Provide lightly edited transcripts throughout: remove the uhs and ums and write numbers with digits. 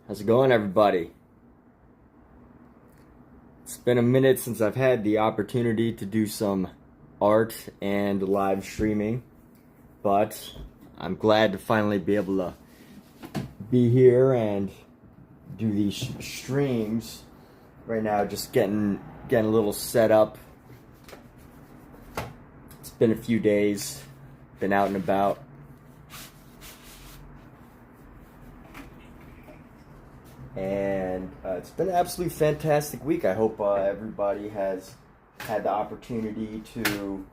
How's it going, everybody? It's been a minute since I've had the opportunity to do some art and live streaming, but I'm glad to finally be able to be here and do these streams. Right now, just getting a little set up. It's been a few days, been out and about. And it's been an absolutely fantastic week. I hope everybody has had the opportunity to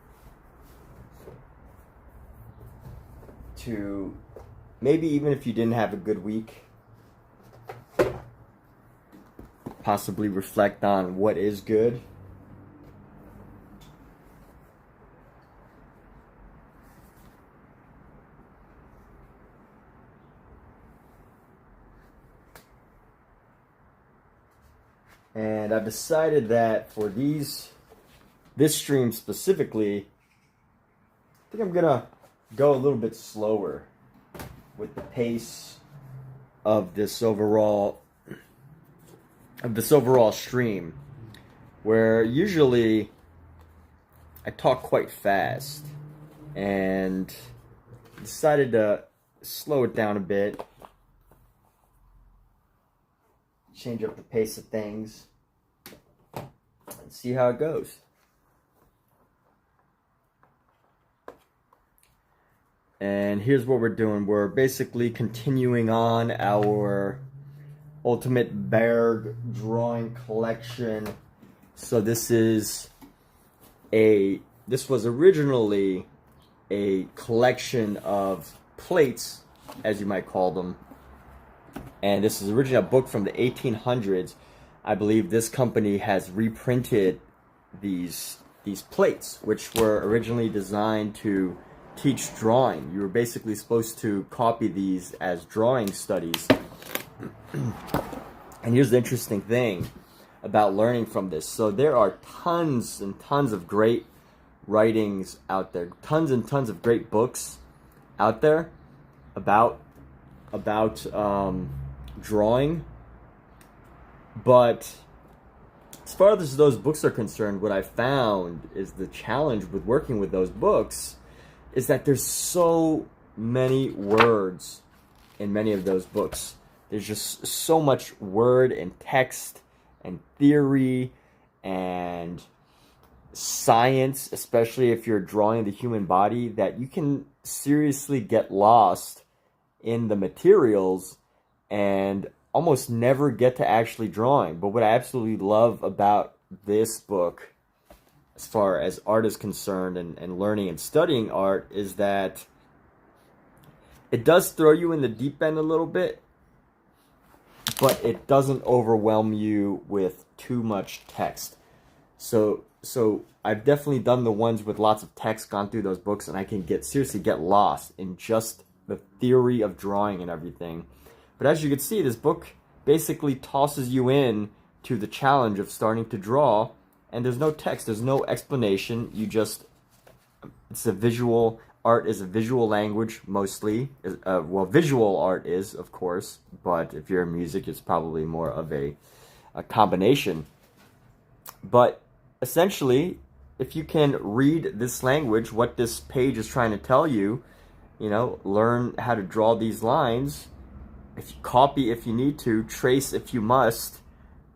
maybe, even if you didn't have a good week, possibly reflect on what is good. And I've decided that for this stream specifically, I think I'm gonna go a little bit slower with the pace of this overall stream, where usually I talk quite fast, and decided to slow it down a bit. Change up the pace of things and see how it goes. And here's what we're doing. We're basically continuing on our Ultimate Bargue drawing collection. So this was originally a collection of plates, as you might call them. And this is originally a book from the 1800s. I believe this company has reprinted these plates, which were originally designed to teach drawing. You were basically supposed to copy these as drawing studies. And here's the interesting thing about learning from this. So there are tons and tons of great writings out there, tons and tons of great books out there about drawing, but as far as those books are concerned, what I found is the challenge with working with those books is that there's so many words in many of those books. There's just so much word and text and theory and science, especially if you're drawing the human body, that you can seriously get lost in the materials and almost never get to actually drawing. But what I absolutely love about this book, as far as art is concerned and learning and studying art, is that it does throw you in the deep end a little bit, but it doesn't overwhelm you with too much text. So I've definitely done the ones with lots of text, gone through those books, and I can seriously get lost in just the theory of drawing and everything. But as you can see, this book basically tosses you in to the challenge of starting to draw, and there's no text, there's no explanation. It's a visual, art is a visual language mostly. Well, visual art is, of course, but if you're in music, it's probably more of a combination. But essentially, if you can read this language, what this page is trying to tell you, learn how to draw these lines. If you copy if you need to, trace if you must,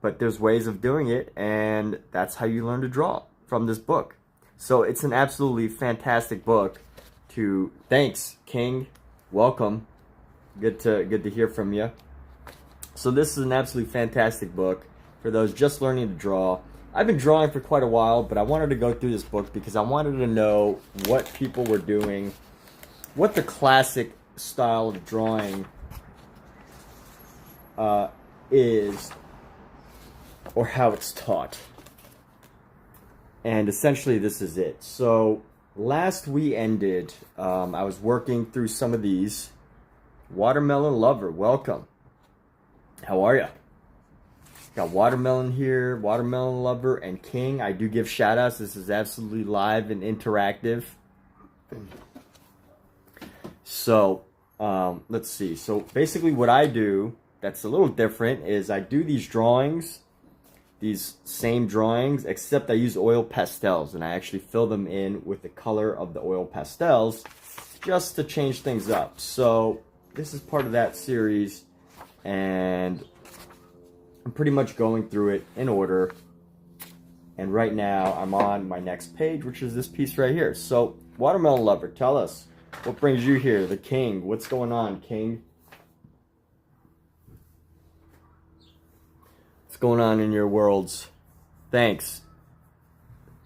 but there's ways of doing it, and that's how you learn to draw from this book. So it's an absolutely fantastic book. Thanks, King. Welcome. Good to hear from you. So this is an absolutely fantastic book for those just learning to draw. I've been drawing for quite a while, but I wanted to go through this book because I wanted to know what people were doing, what the classic style of drawing is, or how it's taught. And essentially this is it. So last we ended, I was working through some of these. Watermelon Lover, welcome. How are ya? Got Watermelon here, Watermelon Lover, and King. I do give shout outs. This is absolutely live and interactive. So let's see. So basically what I do that's a little different is I do these drawings, these same drawings, except I use oil pastels, and I actually fill them in with the color of the oil pastels just to change things up. So this is part of that series, and I'm pretty much going through it in order. And right now I'm on my next page, which is this piece right here. So, Watermelon Lover, tell us, what brings you here? The King. What's going on, King? What's going on in your worlds? Thanks.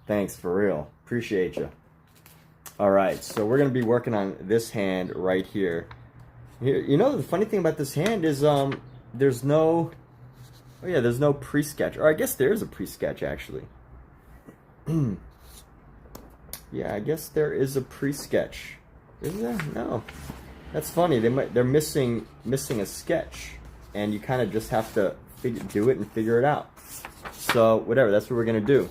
Thanks, for real. Appreciate you. Alright, so we're going to be working on this hand right here. You know, the funny thing about this hand is there's no... Oh yeah, there's no pre-sketch. Or I guess there is a pre-sketch, actually. Yeah, I guess there is a pre-sketch. Is there? No. That's funny. They're missing a sketch, and you kind of just have to do it and figure it out. So whatever, that's what we're gonna do.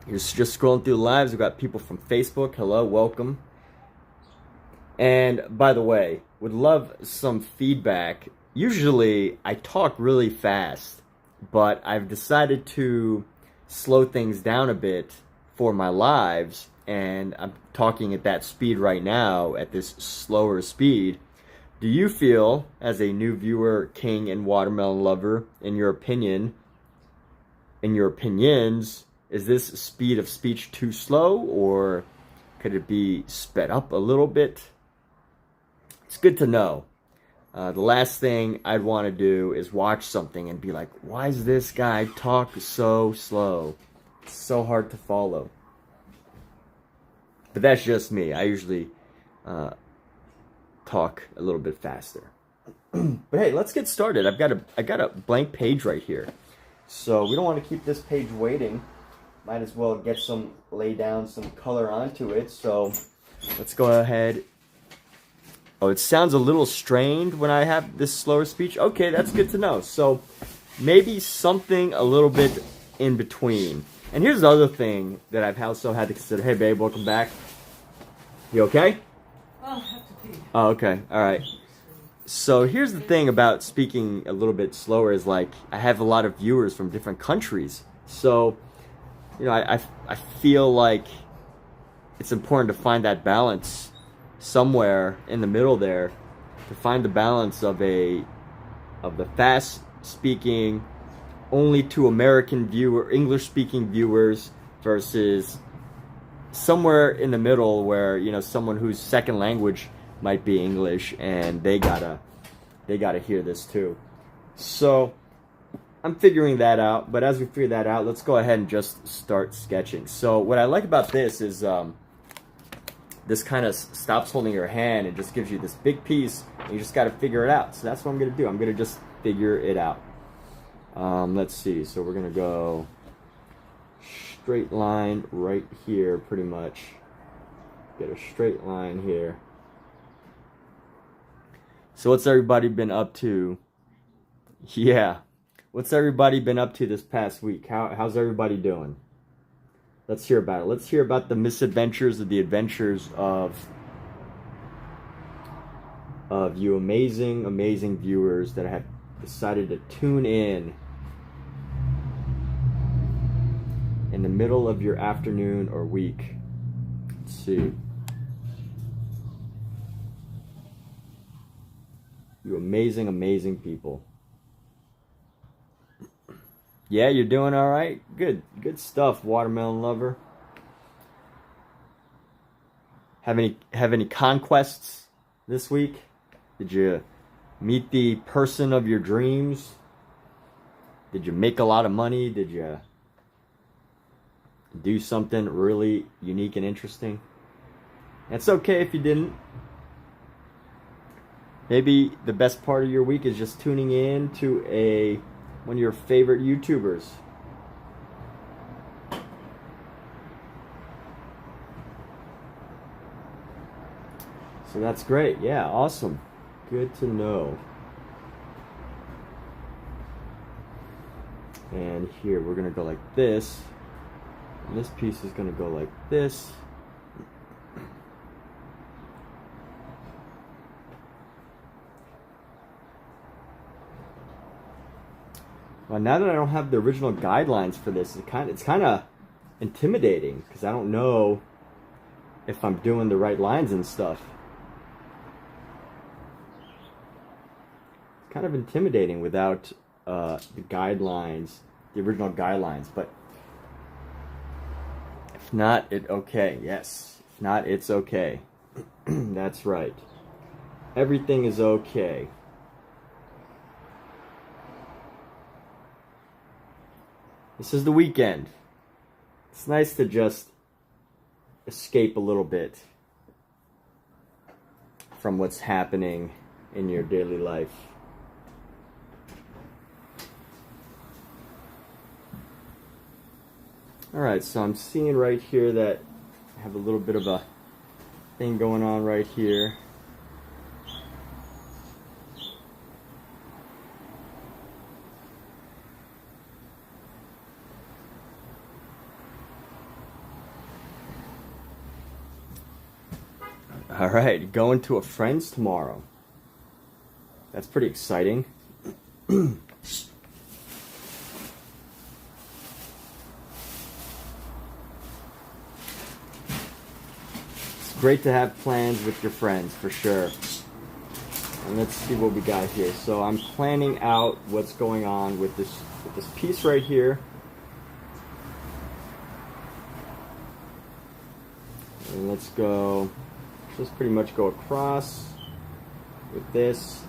You're just scrolling through the lives. We've got people from Facebook. Hello, welcome. And by the way, would love some feedback. Usually I talk really fast, but I've decided to slow things down a bit for my lives, and I'm talking at that speed right now, at this slower speed. Do you feel, as a new viewer, King and Watermelon Lover, in your opinion, in your opinions, is this speed of speech too slow, or could it be sped up a little bit? It's good to know. The last thing I'd want to do is watch something and be like, why does this guy talk so slow? It's so hard to follow. But that's just me. I usually talk a little bit faster. But hey, let's get started. I got a blank page right here. So we don't want to keep this page waiting. Might as well lay down some color onto it. So let's go ahead. Oh, it sounds a little strained when I have this slower speech. Okay, that's good to know. So maybe something a little bit in between. And here's the other thing that I've also had to consider. Hey, babe, welcome back. You okay? Oh, I have to pee. Oh, okay. All right. So here's the thing about speaking a little bit slower is, like, I have a lot of viewers from different countries. So, you know, I feel like it's important to find that balance somewhere in the middle there, to find the balance of the fast speaking only to English speaking viewers versus somewhere in the middle where, you know, someone whose second language might be English and they gotta hear this too. So I'm figuring that out, but as we figure that out, let's go ahead and just start sketching. So what I like about this is this kind of stops holding your hand and just gives you this big piece, and you just got to figure it out. So that's what I'm going to do. I'm going to just figure it out. Let's see. So we're going to go straight line right here, pretty much. Get a straight line here. So what's everybody been up to? Yeah. What's everybody been up to this past week? How's everybody doing? Let's hear about it. Let's hear about the misadventures of the adventures of you amazing, amazing viewers that have decided to tune in the middle of your afternoon or week. Let's see. You amazing, amazing people. Yeah, you're doing all right? Good stuff, Watermelon Lover. Have any conquests this week? Did you meet the person of your dreams? Did you make a lot of money? Did you do something really unique and interesting? It's okay if you didn't. Maybe the best part of your week is just tuning in to one of your favorite YouTubers. So that's great. Yeah, awesome. Good to know. And here we're going to go like this. And this piece is going to go like this. Well, now that I don't have the original guidelines for this, it's kind of intimidating because I don't know if I'm doing the right lines and stuff. It's kind of intimidating without the guidelines, the original guidelines. But if not, okay. Yes. If not, it's okay. That's right. Everything is okay. This is the weekend. It's nice to just escape a little bit from what's happening in your daily life. Alright, so I'm seeing right here that I have a little bit of a thing going on right here. Alright, going to a friend's tomorrow. That's pretty exciting. It's great to have plans with your friends, for sure. And let's see what we got here. So I'm planning out what's going on with this piece right here. And let's just pretty much go across with this.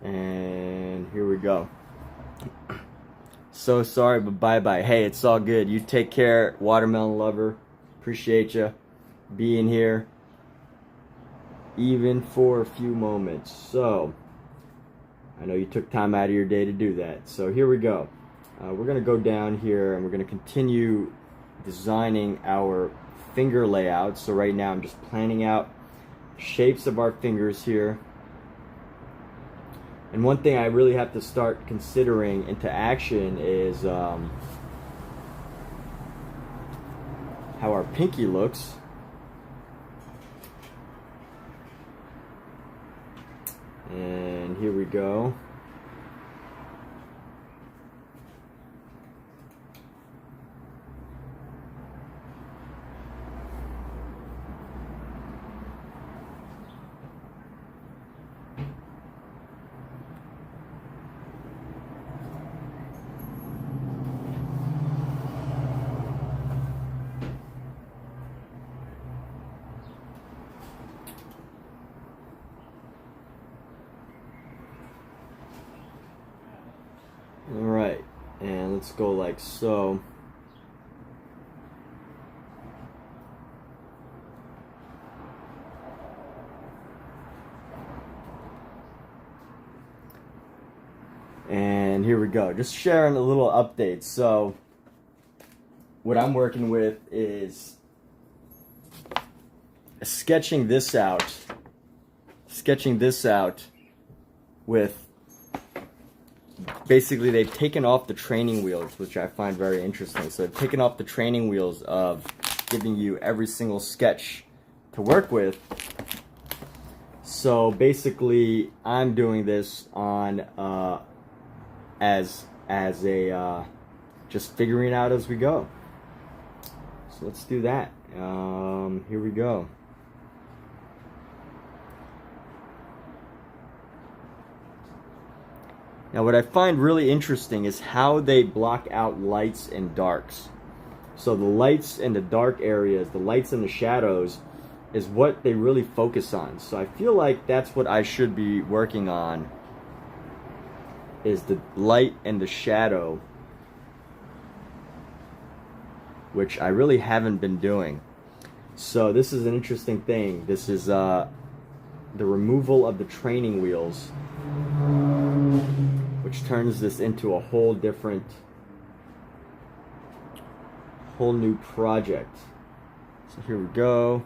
And here we go. So sorry, but bye-bye. Hey, it's all good. You take care, watermelon lover. Appreciate you being here, even for a few moments. So, I know you took time out of your day to do that. So here we go. We're going to go down here and we're going to continue designing our finger layout. So right now I'm just planning out shapes of our fingers here. And one thing I really have to start considering into action is how our pinky looks. And here we go. Alright, and let's go like so. And here we go, just sharing a little update. So what I'm working with is sketching this out with, basically they've taken off the training wheels, which I find very interesting. So they've taken off the training wheels of giving you every single sketch to work with. So basically I'm doing this on as a just figuring it out as we go. So let's do that. Here we go. Now what I find really interesting is how they block out lights and darks. So the lights and the dark areas, the lights and the shadows, is what they really focus on. So I feel like that's what I should be working on, is the light and the shadow, which I really haven't been doing. So this is an interesting thing. This is the removal of the training wheels, which turns this into a whole new project. So here we go.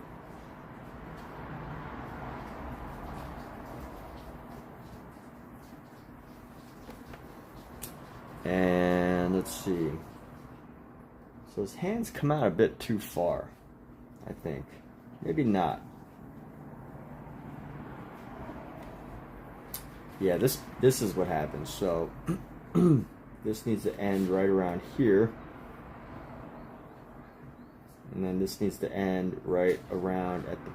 And let's see. So his hands come out a bit too far, I think. Maybe not. Yeah, this is what happens. So this needs to end right around here. And then this needs to end right around at the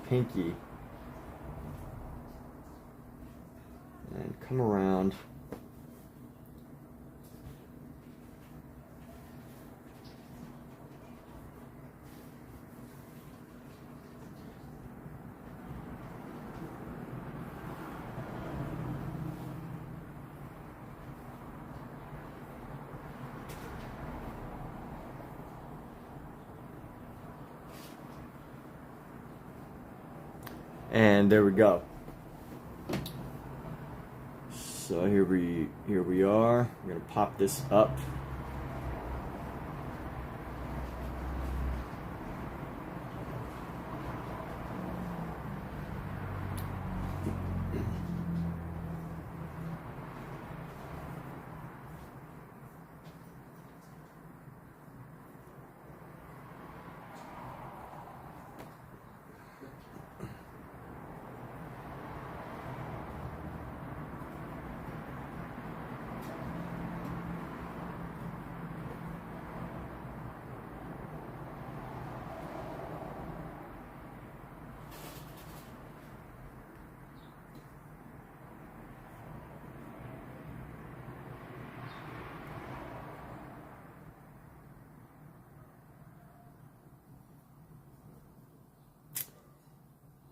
pinky. And come around. And there we go. So here we are. I'm gonna pop this up.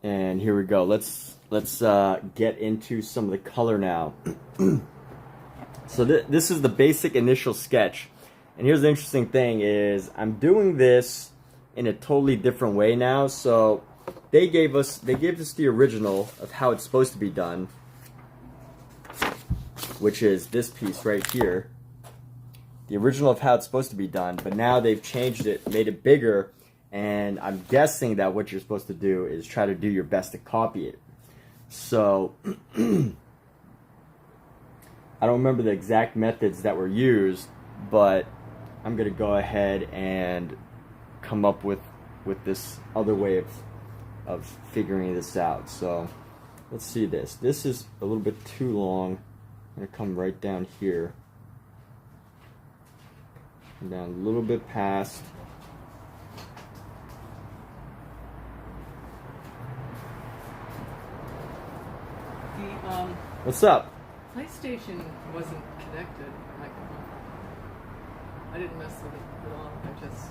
And here we go. Let's get into some of the color now. So this is the basic initial sketch. And here's the interesting thing is I'm doing this in a totally different way now. So they gave us the original of how it's supposed to be done, which is this piece right here. The original of how it's supposed to be done, but now they've changed it, made it bigger. And I'm guessing that what you're supposed to do is try to do your best to copy it. So I don't remember the exact methods that were used, but I'm gonna go ahead and come up with this other way of figuring this out. So let's see this. This is a little bit too long. I'm gonna come right down here. And down a little bit past. What's up? PlayStation wasn't connected. I didn't mess with it at all. I just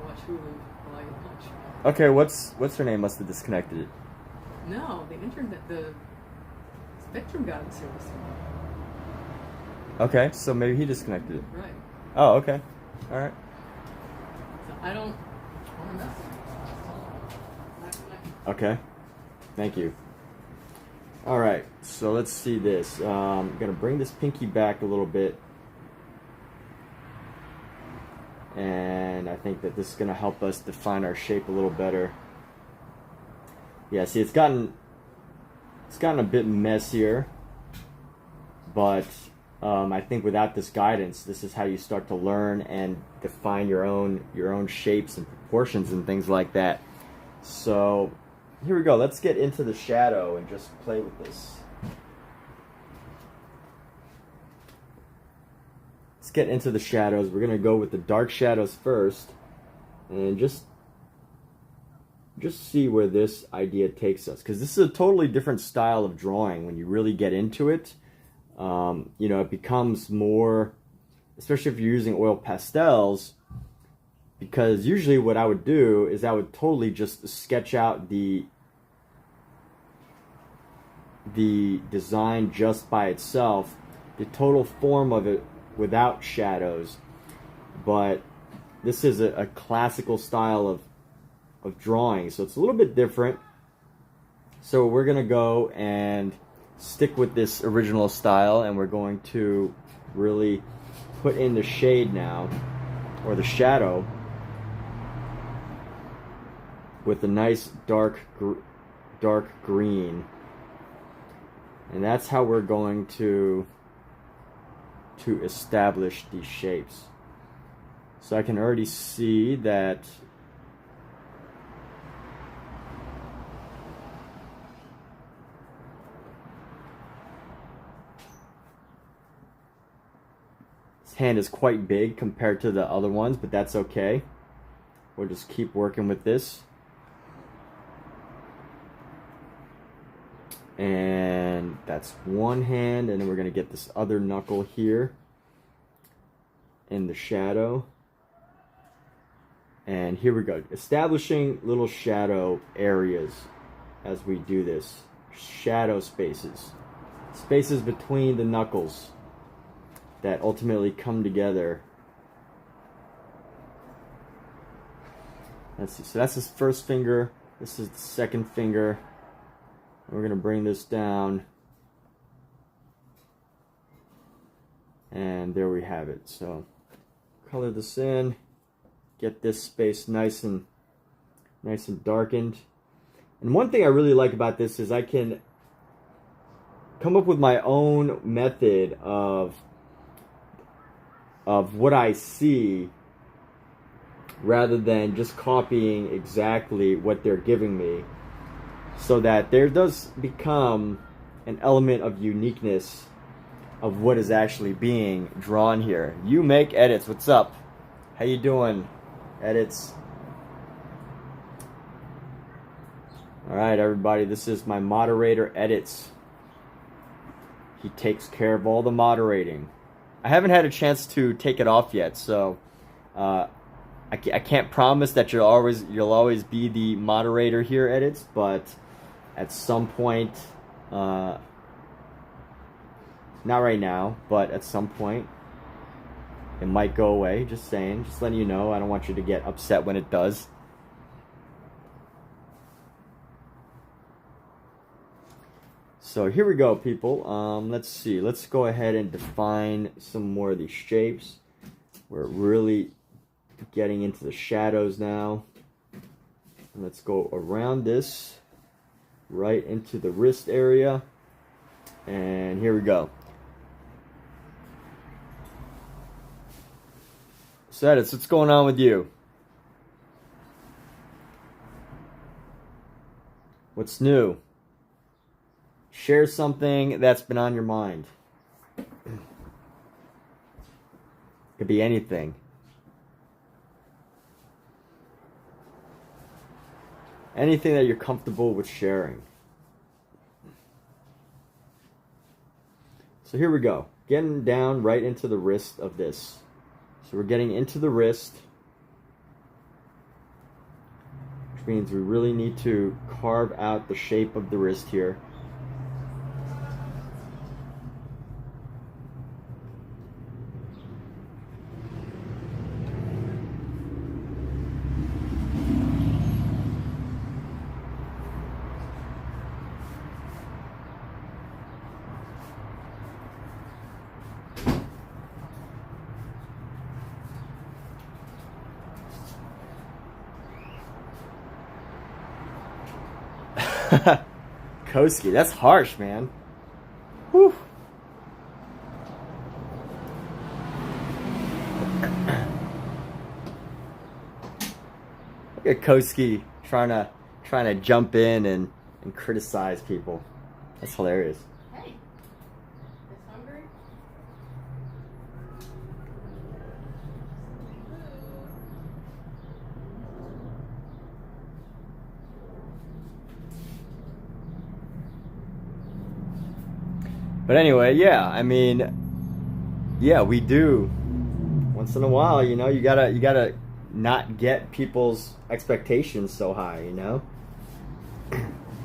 watch Hulu while I eat lunch. Okay, what's her name? Must have disconnected it. No, the internet, the Spectrum got it service. Okay, so maybe he disconnected it. Right. Oh, okay. All right. So I don't want to mess with it. Okay. Thank you. All right, so let's see this. I'm gonna bring this pinky back a little bit, and I think that this is gonna help us define our shape a little better. Yeah, see, it's gotten a bit messier, but I think without this guidance, this is how you start to learn and define your own shapes and proportions and things like that. So here we go. Let's get into the shadow and just play with this. Let's get into the shadows. We're gonna go with the dark shadows first, and just see where this idea takes us, because this is a totally different style of drawing when you really get into it. you know, it becomes more, especially if you're using oil pastels, because usually what I would do is I would totally just sketch out the design just by itself, the total form of it without shadows. But this is a classical style of drawing, so it's a little bit different. So we're gonna go and stick with this original style, and we're going to really put in the shade now, or the shadow, with a nice dark green. And that's how we're going to establish these shapes. So I can already see that this hand is quite big compared to the other ones, but that's okay. We'll just keep working with this. And that's one hand, and then we're going to get this other knuckle here in the shadow. And here we go, establishing little shadow areas as we do this. Shadow spaces. Spaces between the knuckles that ultimately come together. Let's see, so that's his first finger. This is the second finger. We're going to bring this down. And there we have it. So color this in. Get this space nice and darkened. And one thing I really like about this is I can come up with my own method of what I see, rather than just copying exactly what they're giving me, so that there does become an element of uniqueness of what is actually being drawn here. You make edits. What's up? How you doing? Edits. Alright, everybody, this is my moderator Edits. He takes care of all the moderating. I haven't had a chance to take it off yet, so I can't promise that you'll always be the moderator here, Edits, but at some point, not right now, but at some point, it might go away. Just saying, just letting you know. I don't want you to get upset when it does. So here we go, people. Let's see. Let's go ahead and define some more of these shapes. We're really getting into the shadows now. And let's go around this, right into the wrist area. And here we go. So Edits, what's going on with you? What's new? Share something that's been on your mind. Could be anything. Anything that you're comfortable with sharing. So here we go. Getting down right into the wrist of this. So we're getting into the wrist, which means we really need to carve out the shape of the wrist here. Koski, that's harsh, man. Whew. Look at Koski trying to jump in and criticize people. That's hilarious. Hey, it's hungry. But anyway, yeah, I mean, yeah, we do. Once in a while, you know, you gotta not get people's expectations so high, you know?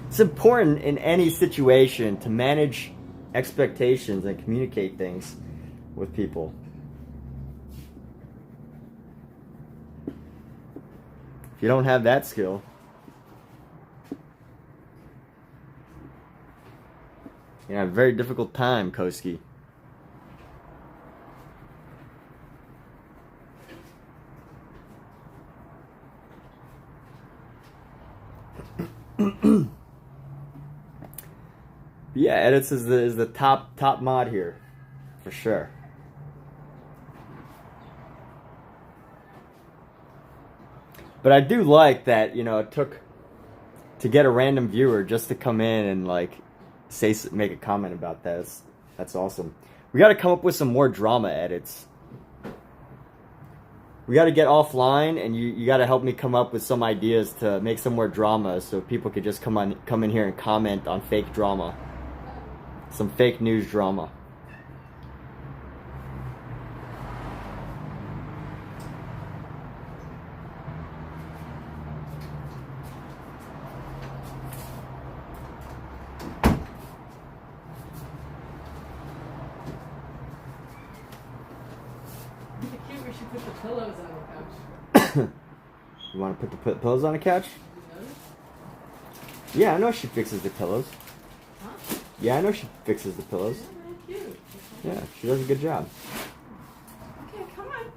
It's important in any situation to manage expectations and communicate things with people. If you don't have that skill, you have a very difficult time, Koski. Yeah, edits is the top mod here, for sure. But I do like that, you know, it took to get a random viewer just to come in and like make a comment about that. That's awesome. We got to come up with some more drama edits. We got to get offline, and you got to help me come up with some ideas to make some more drama, so people could just come in here and comment on fake drama, some fake news drama. We should put the pillows on the couch. You want to put the pillows on the couch? Yeah, I know she fixes the pillows. Huh? Yeah, I know she fixes the pillows. Yeah, really cute. Yeah, she does a good job. Okay, come on.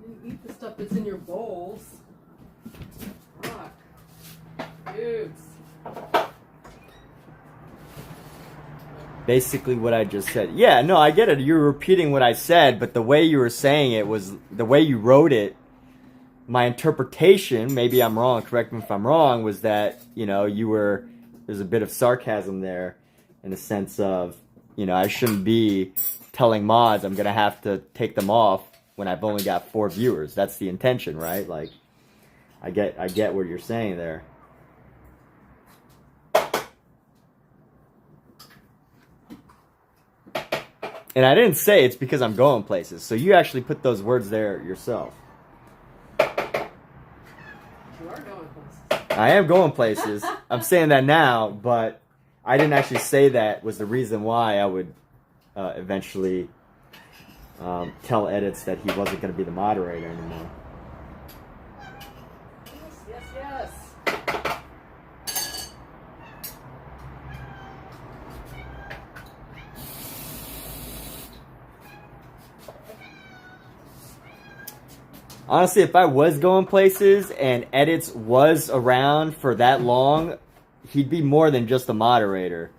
You eat the stuff that's in your bowls. Fuck. Dudes. Basically what I just said. Yeah, no, I get it. You're repeating what I said, but the way you were saying it was the way you wrote it. My interpretation, maybe I'm wrong, correct me if I'm wrong, was that, you know, there's a bit of sarcasm there in the sense of, you know, I shouldn't be telling mods I'm going to have to take them off when I've only got 4 viewers. That's the intention, right? Like, I get what you're saying there. And I didn't say it's because I'm going places. So you actually put those words there yourself. You are going places. I am going places. I'm saying that now, but I didn't actually say that was the reason why I would eventually tell Edits that he wasn't going to be the moderator anymore. Yes. Honestly, if I was going places and Edits was around for that long, he'd be more than just a moderator.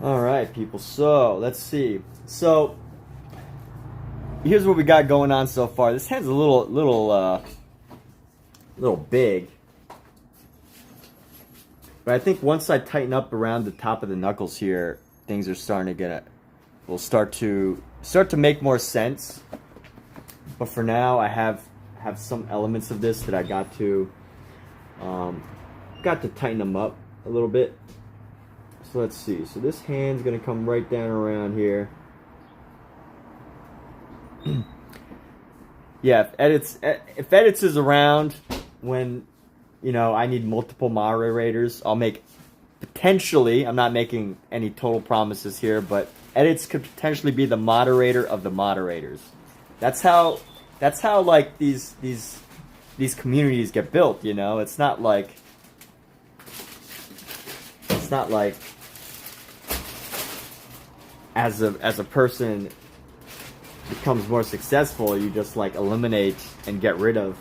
Alright, people, so let's see. So here's what we got going on so far. This hand's a little big. But I think once I tighten up around the top of the knuckles here, things are starting to will start to make more sense. But for now, I have some elements of this that I got to tighten them up a little bit. So let's see. So this hand's gonna come right down around here. Yeah, if edits is around when, you know, I need multiple moderators, I'll make potentially. I'm not making any total promises here, but Edits could potentially be the moderator of the moderators. That's how like these communities get built. You know, it's not like as a person becomes more successful, you just like eliminate and get rid of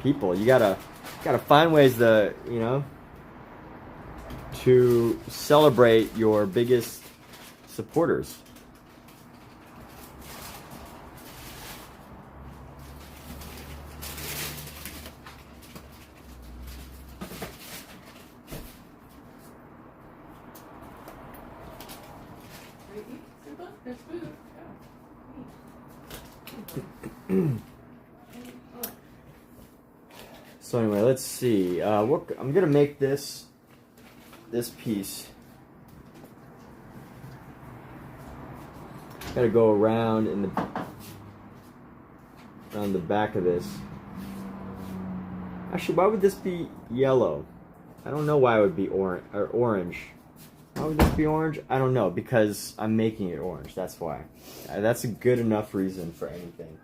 people. You gotta find ways to, you know, to celebrate your biggest supporters. There's food. So anyway, let's see. I'm gonna make this piece. Gotta go around around the back of this. Actually, why would this be yellow? I don't know why it would be orange. Why would this be orange? I don't know, because I'm making it orange. That's why. That's a good enough reason for anything.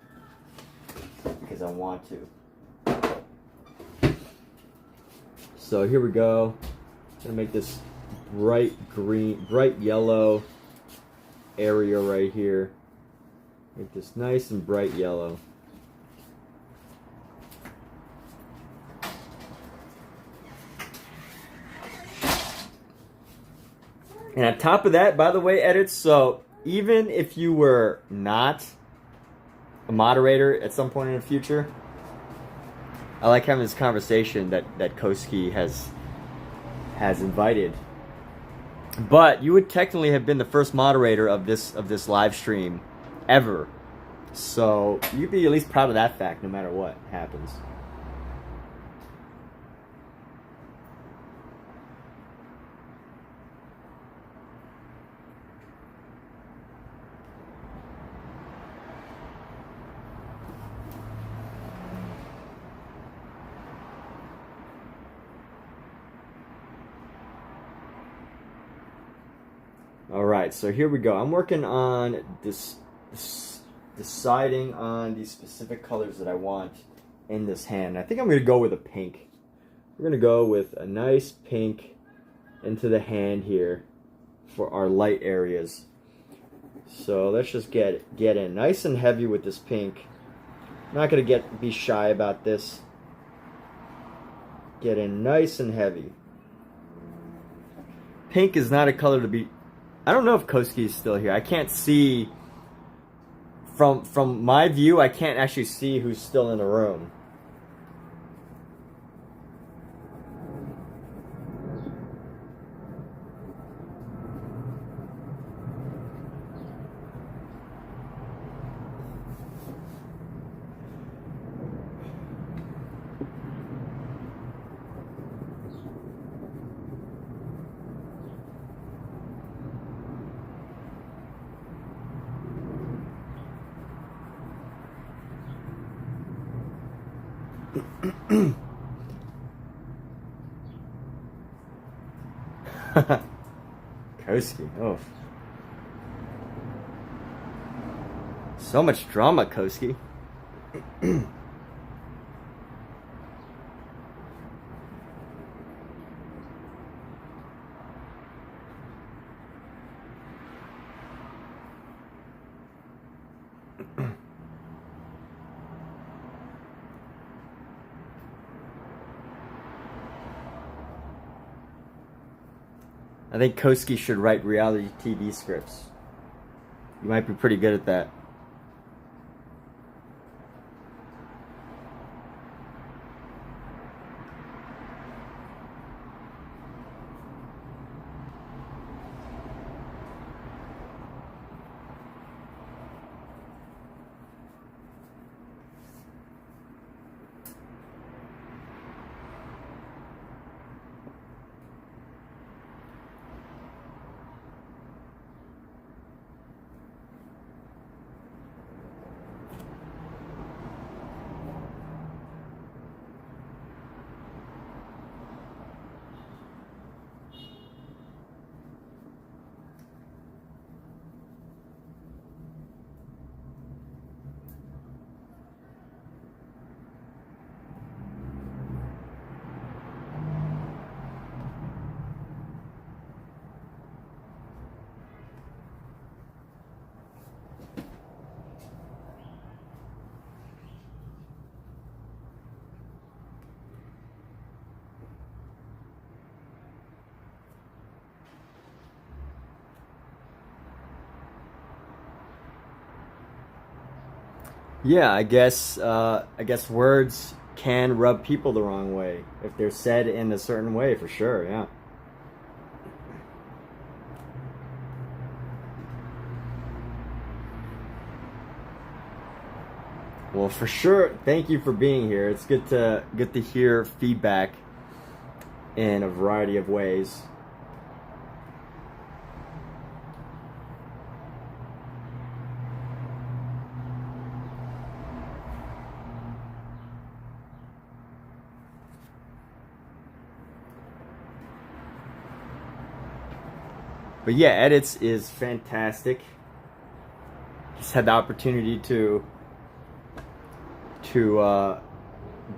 Because I want to. So here we go. I'm gonna make this bright green, bright yellow area right here. Make this nice and bright yellow. And on top of that, by the way, edits, so even if you were not a moderator at some point in the future, I like having this conversation that Koski has invited. But you would technically have been the first moderator of this live stream ever. So you'd be at least proud of that fact no matter what happens. Alright, so here we go. I'm working on deciding on these specific colors that I want in this hand. I think I'm going to go with a pink. We're going to go with a nice pink into the hand here for our light areas. So let's just get in nice and heavy with this pink. I'm not going to be shy about this. Get in nice and heavy. Pink is not a color to be... I don't know if Koski is still here. I can't see from my view. I can't actually see who's still in the room. Koski, oh. So much drama, Koski. I think Koski should write reality TV scripts. You might be pretty good at that. Yeah, I guess words can rub people the wrong way if they're said in a certain way, for sure. Yeah. Well, for sure. Thank you for being here. It's good to hear feedback in a variety of ways. But yeah, edits is fantastic. Just had the opportunity to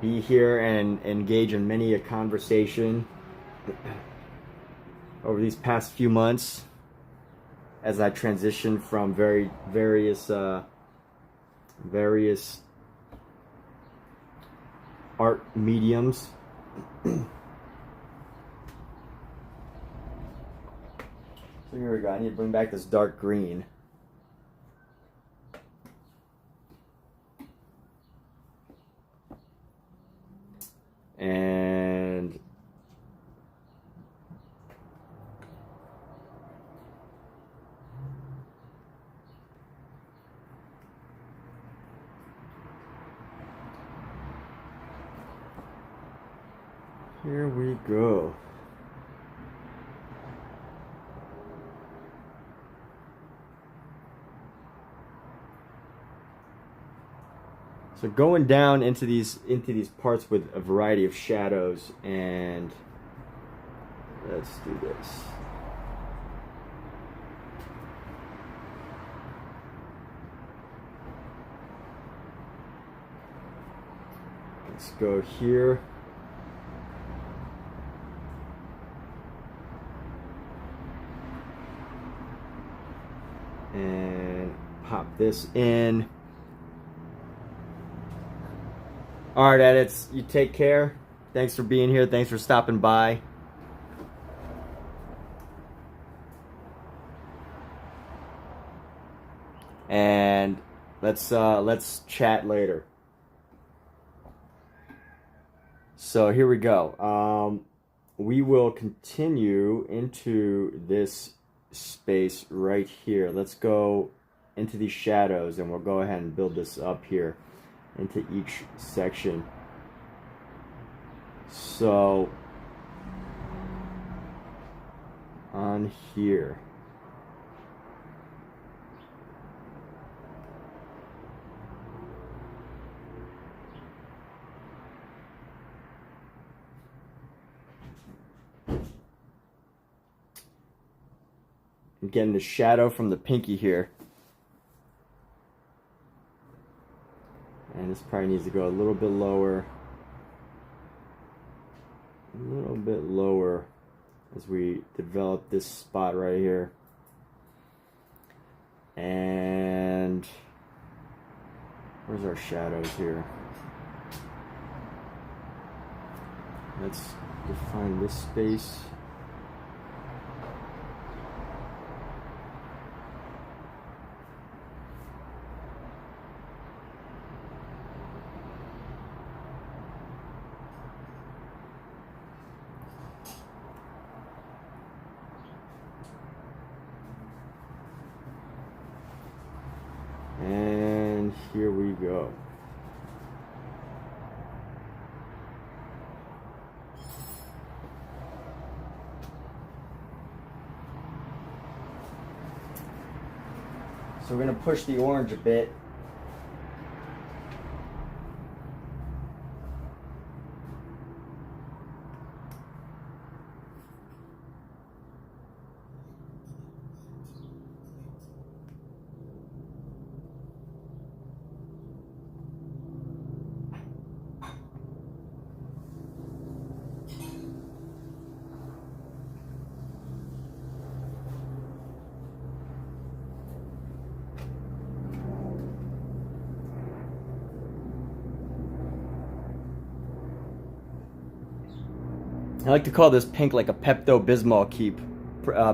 be here and engage in many a conversation over these past few months as I transition from various art mediums. So here we go. I need to bring back this dark green. And here we go. So going down into these parts with a variety of shadows, and let's do this. Let's go here. And pop this in. All right, edits, you take care. Thanks for being here. Thanks for stopping by. And let's chat later. So here we go. We will continue into this space right here. Let's go into these shadows, and we'll go ahead and build this up here into each section. So on here, I'm getting the shadow from the pinky here. And this probably needs to go a little bit lower. A little bit lower as we develop this spot right here. And where's our shadows here? Let's define this space. And here we go. So we're going to push the orange a bit. I like to call this pink like a Pepto-Bismol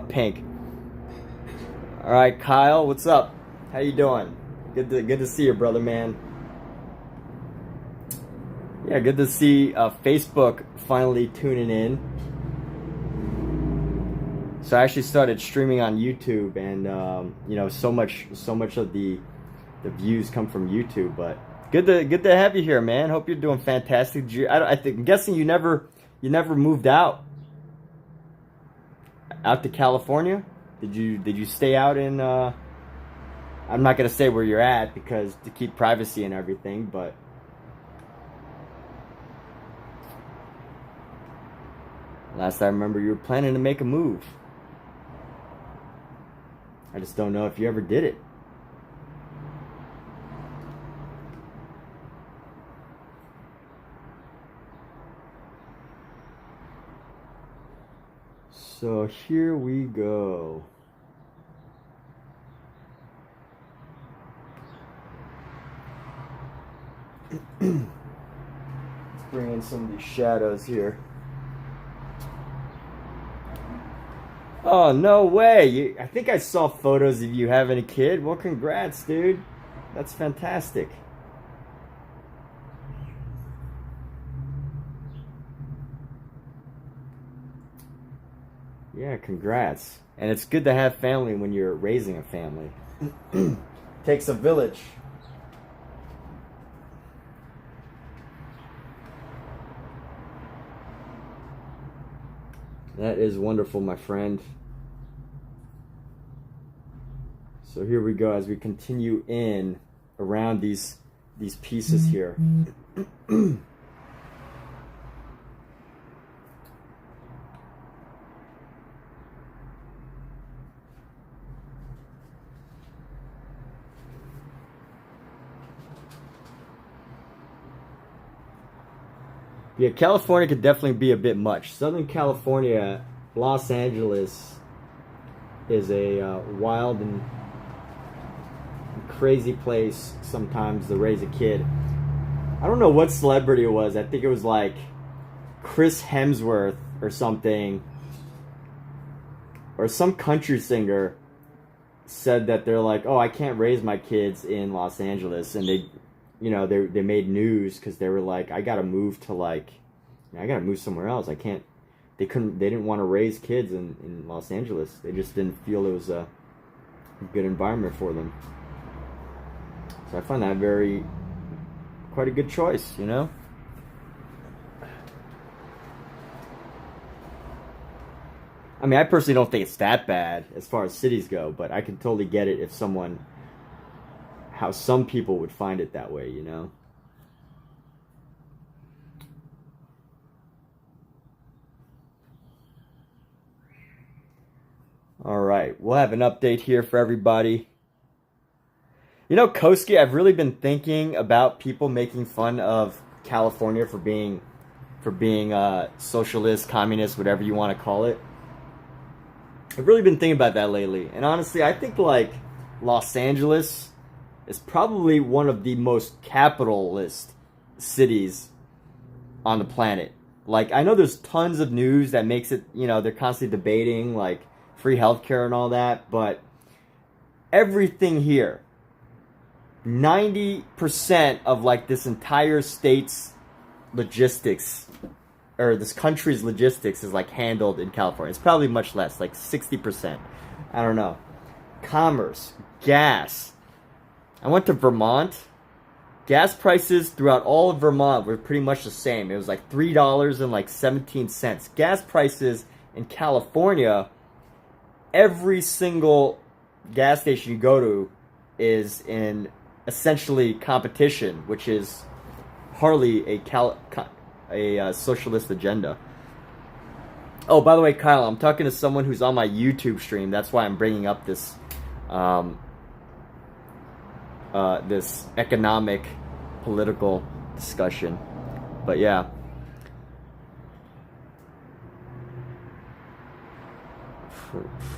pink. All right, Kyle, what's up? How you doing? Good to see you, brother, man. Yeah, good to see Facebook finally tuning in. So I actually started streaming on YouTube, and you know, so much of the views come from YouTube. But good to have you here, man. Hope you're doing fantastic. I'm guessing you never moved out to California. Did you stay out in? I'm not gonna say where you're at because to keep privacy and everything, but. Last I remember, you were planning to make a move. I just don't know if you ever did it. So here we go. Let's bring in some of these shadows here. Oh, no way. I think I saw photos of you having a kid. Well, congrats, dude. That's fantastic. Yeah, congrats. And it's good to have family when you're raising a family. Takes a village. That is wonderful, my friend. So here we go as we continue in around these pieces here. Yeah, California could definitely be a bit much. Southern California, Los Angeles is a wild and crazy place sometimes to raise a kid. I don't know what celebrity it was. I think it was like Chris Hemsworth or something, or some country singer said that they're like, oh, I can't raise my kids in Los Angeles, and they made news because they were like, I gotta move somewhere else. They didn't want to raise kids in Los Angeles. They just didn't feel it was a good environment for them. So I find that quite a good choice, you know? I mean, I personally don't think it's that bad as far as cities go, but I can totally get it how some people would find it that way, you know? All right, we'll have an update here for everybody. You know, Koski, I've really been thinking about people making fun of California for being socialist, communist, whatever you want to call it. I've really been thinking about that lately. And honestly, I think like Los Angeles is probably one of the most capitalist cities on the planet. Like, I know there's tons of news that makes it, you know, they're constantly debating like free healthcare and all that, but everything here, 90% of like this entire state's logistics, or this country's logistics, is like handled in California. It's probably much less, like 60%. I don't know. Commerce, gas. I went to Vermont. Gas prices throughout all of Vermont were pretty much the same. It was like $3.17. Gas prices in California, every single gas station you go to is in essentially competition, which is hardly a socialist agenda. Oh, by the way, Kyle, I'm talking to someone who's on my YouTube stream. That's why I'm bringing up this this economic, political discussion. But yeah.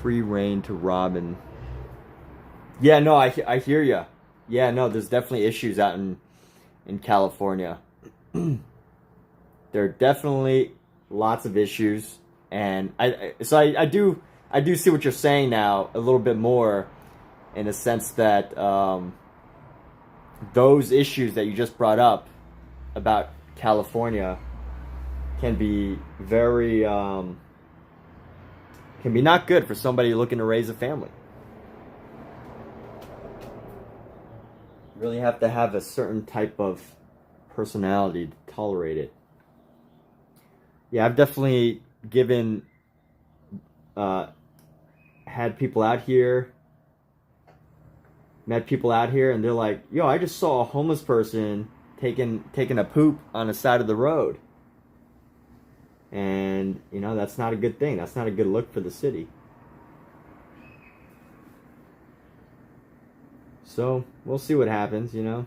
Free reign to Robin. Yeah, no, I hear ya. Yeah, no, there's definitely issues out in California. There are definitely lots of issues, and I do see what you're saying now a little bit more, in a sense that those issues that you just brought up about California can be very can be not good for somebody looking to raise a family. You really have to have a certain type of personality to tolerate it. Yeah, I've definitely given had people out here, met people out here, and they're like, yo, I just saw a homeless person taking a poop on the side of the road. And, you know, that's not a good thing. That's not a good look for the city. So, we'll see what happens, you know.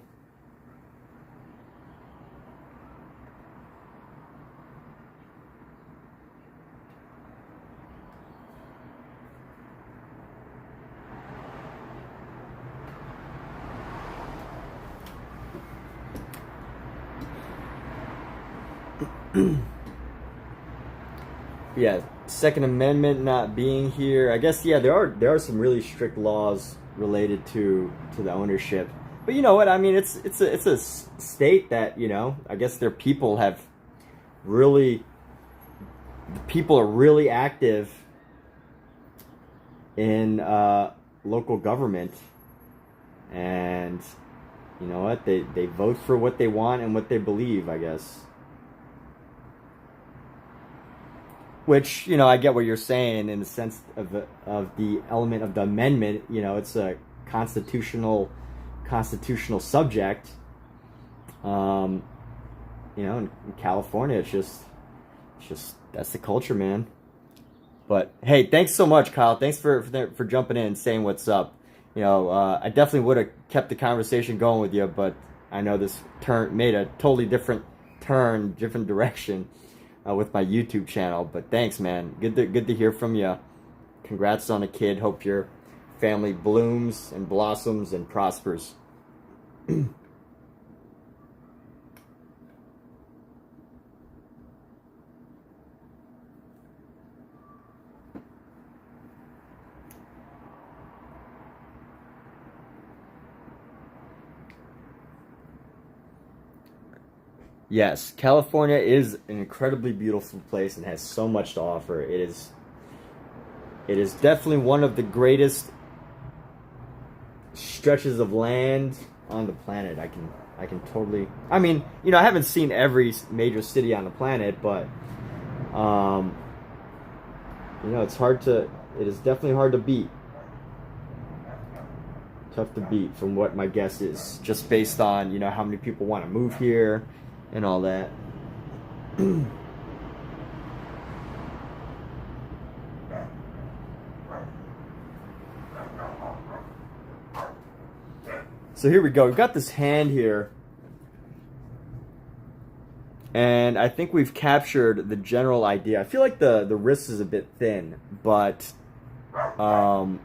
Yeah, Second Amendment not being here. I guess, yeah, there are some really strict laws related to the ownership. But you know what? I mean, it's a state that, you know, I guess their people have really, the people are really active in local government, and you know what? They vote for what they want and what they believe, I guess. Which, you know, I get what you're saying in the sense of the element of the amendment. You know, it's a constitutional subject. You know, in California, it's just that's the culture, man. But hey, thanks so much, Kyle. Thanks for jumping in and saying what's up. You know, I definitely would have kept the conversation going with you, but I know this made a totally different direction. With my YouTube channel, but thanks, man. Good to hear from you. Congrats on a kid. Hope your family blooms and blossoms and prospers. Yes, California is an incredibly beautiful place and has so much to offer. It is definitely one of the greatest stretches of land on the planet. I can totally. I mean, you know, I haven't seen every major city on the planet, but you know, it is definitely hard to beat. Tough to beat from what my guess is, just based on, you know, how many people want to move here and all that. So here we go. We've got this hand here. And I think we've captured the general idea. I feel like the wrist is a bit thin, but you know,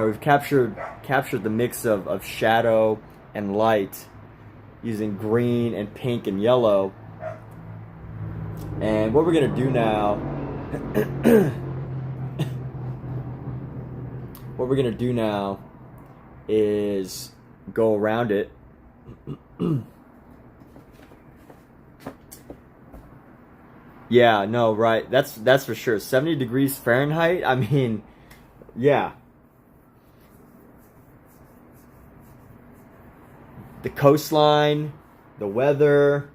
we've captured the mix of shadow and light, using green and pink and yellow. And what we're gonna do now is go around it. Yeah, no, right. That's for sure. 70 degrees Fahrenheit. I mean, yeah. The coastline, the weather,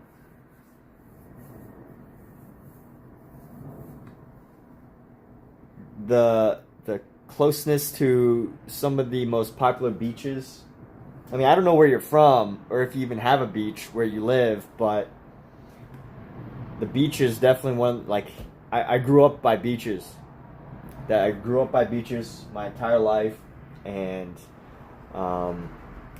the closeness to some of the most popular beaches. I mean, I don't know where you're from or if you even have a beach where you live, but the beach is definitely one. Like, I grew up by beaches. I grew up by beaches my entire life, and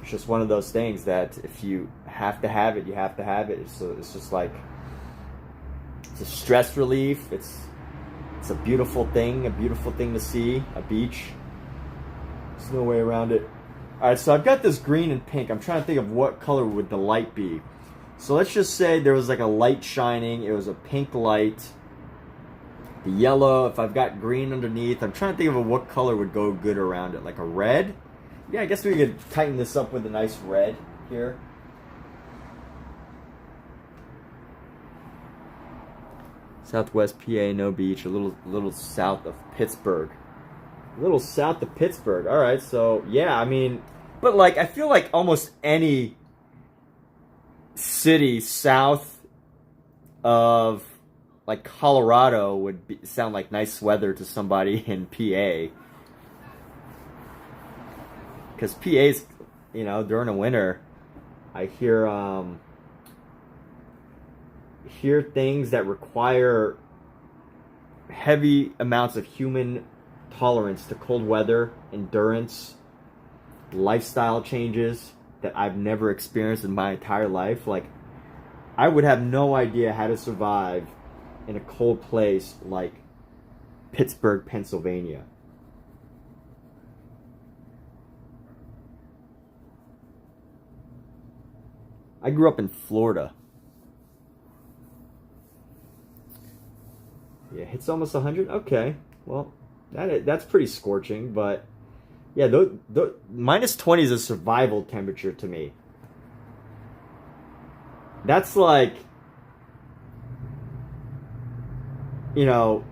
it's just one of those things that if you have to have it, you have to have it. So it's just like, it's a stress relief. It's a beautiful thing to see, a beach. There's no way around it. All right, so I've got this green and pink. I'm trying to think of what color would the light be. So let's just say there was like a light shining. It was a pink light. The yellow, if I've got green underneath, I'm trying to think of what color would go good around it. Like a red? Yeah, I guess we could tighten this up with a nice red here. Southwest PA, no beach, a little south of Pittsburgh. A little south of Pittsburgh. All right, so yeah, I mean, but like I feel like almost any city south of like Colorado would sound like nice weather to somebody in PA. Because PA's, you know, during the winter, I hear things that require heavy amounts of human tolerance to cold weather, endurance, lifestyle changes that I've never experienced in my entire life. Like, I would have no idea how to survive in a cold place like Pittsburgh, Pennsylvania. I grew up in Florida. Yeah, it's almost 100. Okay, well, that's pretty scorching, but yeah, the minus 20 is a survival temperature to me. That's like, you know,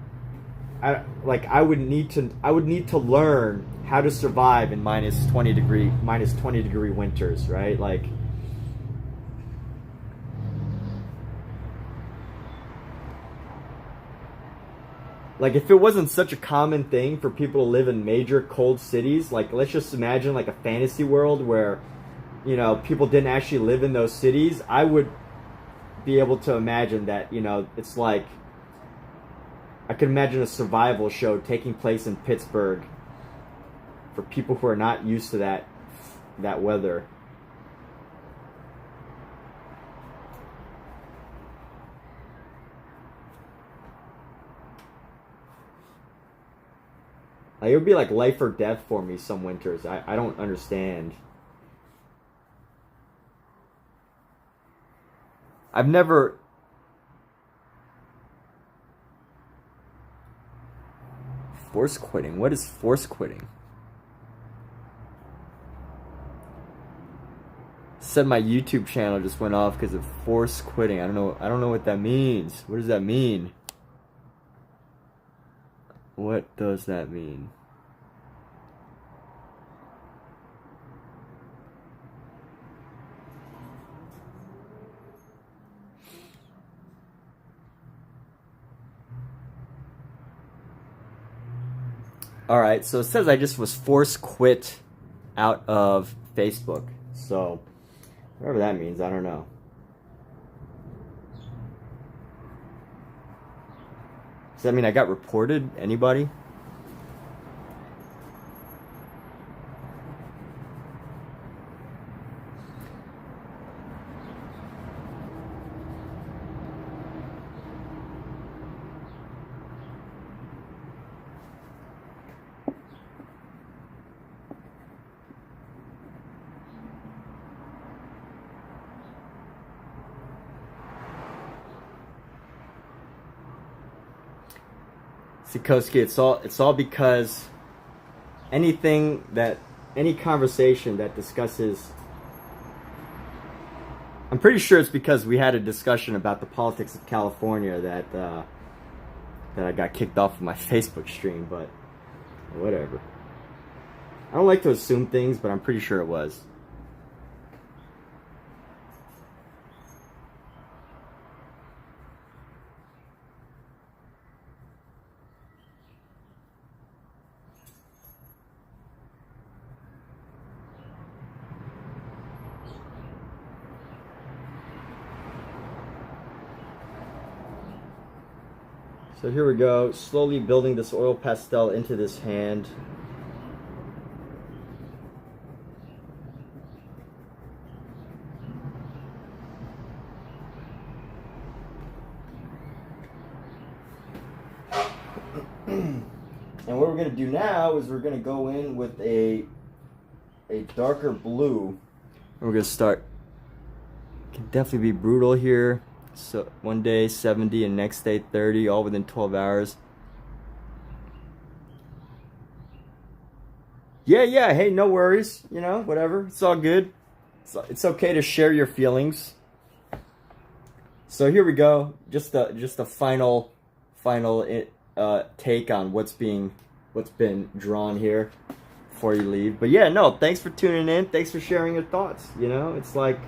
I would need to learn how to survive in minus 20 degree winters, right? Like if it wasn't such a common thing for people to live in major cold cities, like let's just imagine like a fantasy world where, you know, people didn't actually live in those cities, I would be able to imagine that, you know, it's like, I could imagine a survival show taking place in Pittsburgh for people who are not used to that weather. Like, it would be like life or death for me some winters. I don't understand. I've never... Force quitting? What is force quitting? Said my YouTube channel just went off because of force quitting. I don't know what that means. What does that mean? What does that mean? Alright, so it says I just was force quit out of Facebook. So, whatever that means, I don't know. Does that mean I got reported? Anybody? Sikorsky, it's all because any conversation that discusses, I'm pretty sure it's because we had a discussion about the politics of California that I got kicked off of my Facebook stream, but whatever. I don't like to assume things, but I'm pretty sure it was. So here we go, slowly building this oil pastel into this hand. And what we're going to do now is we're going to go in with a darker blue. And we're going to start, it can definitely be brutal here. So one day 70 and next day 30, all within 12 hours. Yeah, hey, no worries, you know, whatever, it's all good. It's okay to share your feelings. So here we go, just a final final take on what's been drawn here before you leave. But yeah, no, thanks for tuning in. Thanks for sharing your thoughts. You know, it's like,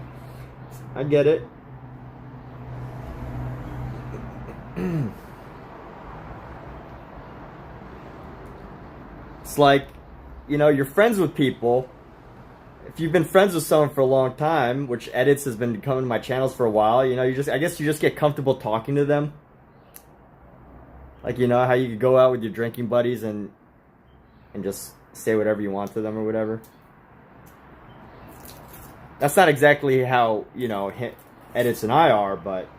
I get it. It's like, you know, you're friends with people. If you've been friends with someone for a long time, which Edits has been coming to my channels for a while, you know, I guess you just get comfortable talking to them. Like, you know, how you could go out with your drinking buddies and just say whatever you want to them or whatever. That's not exactly how, you know, Edits and I are, but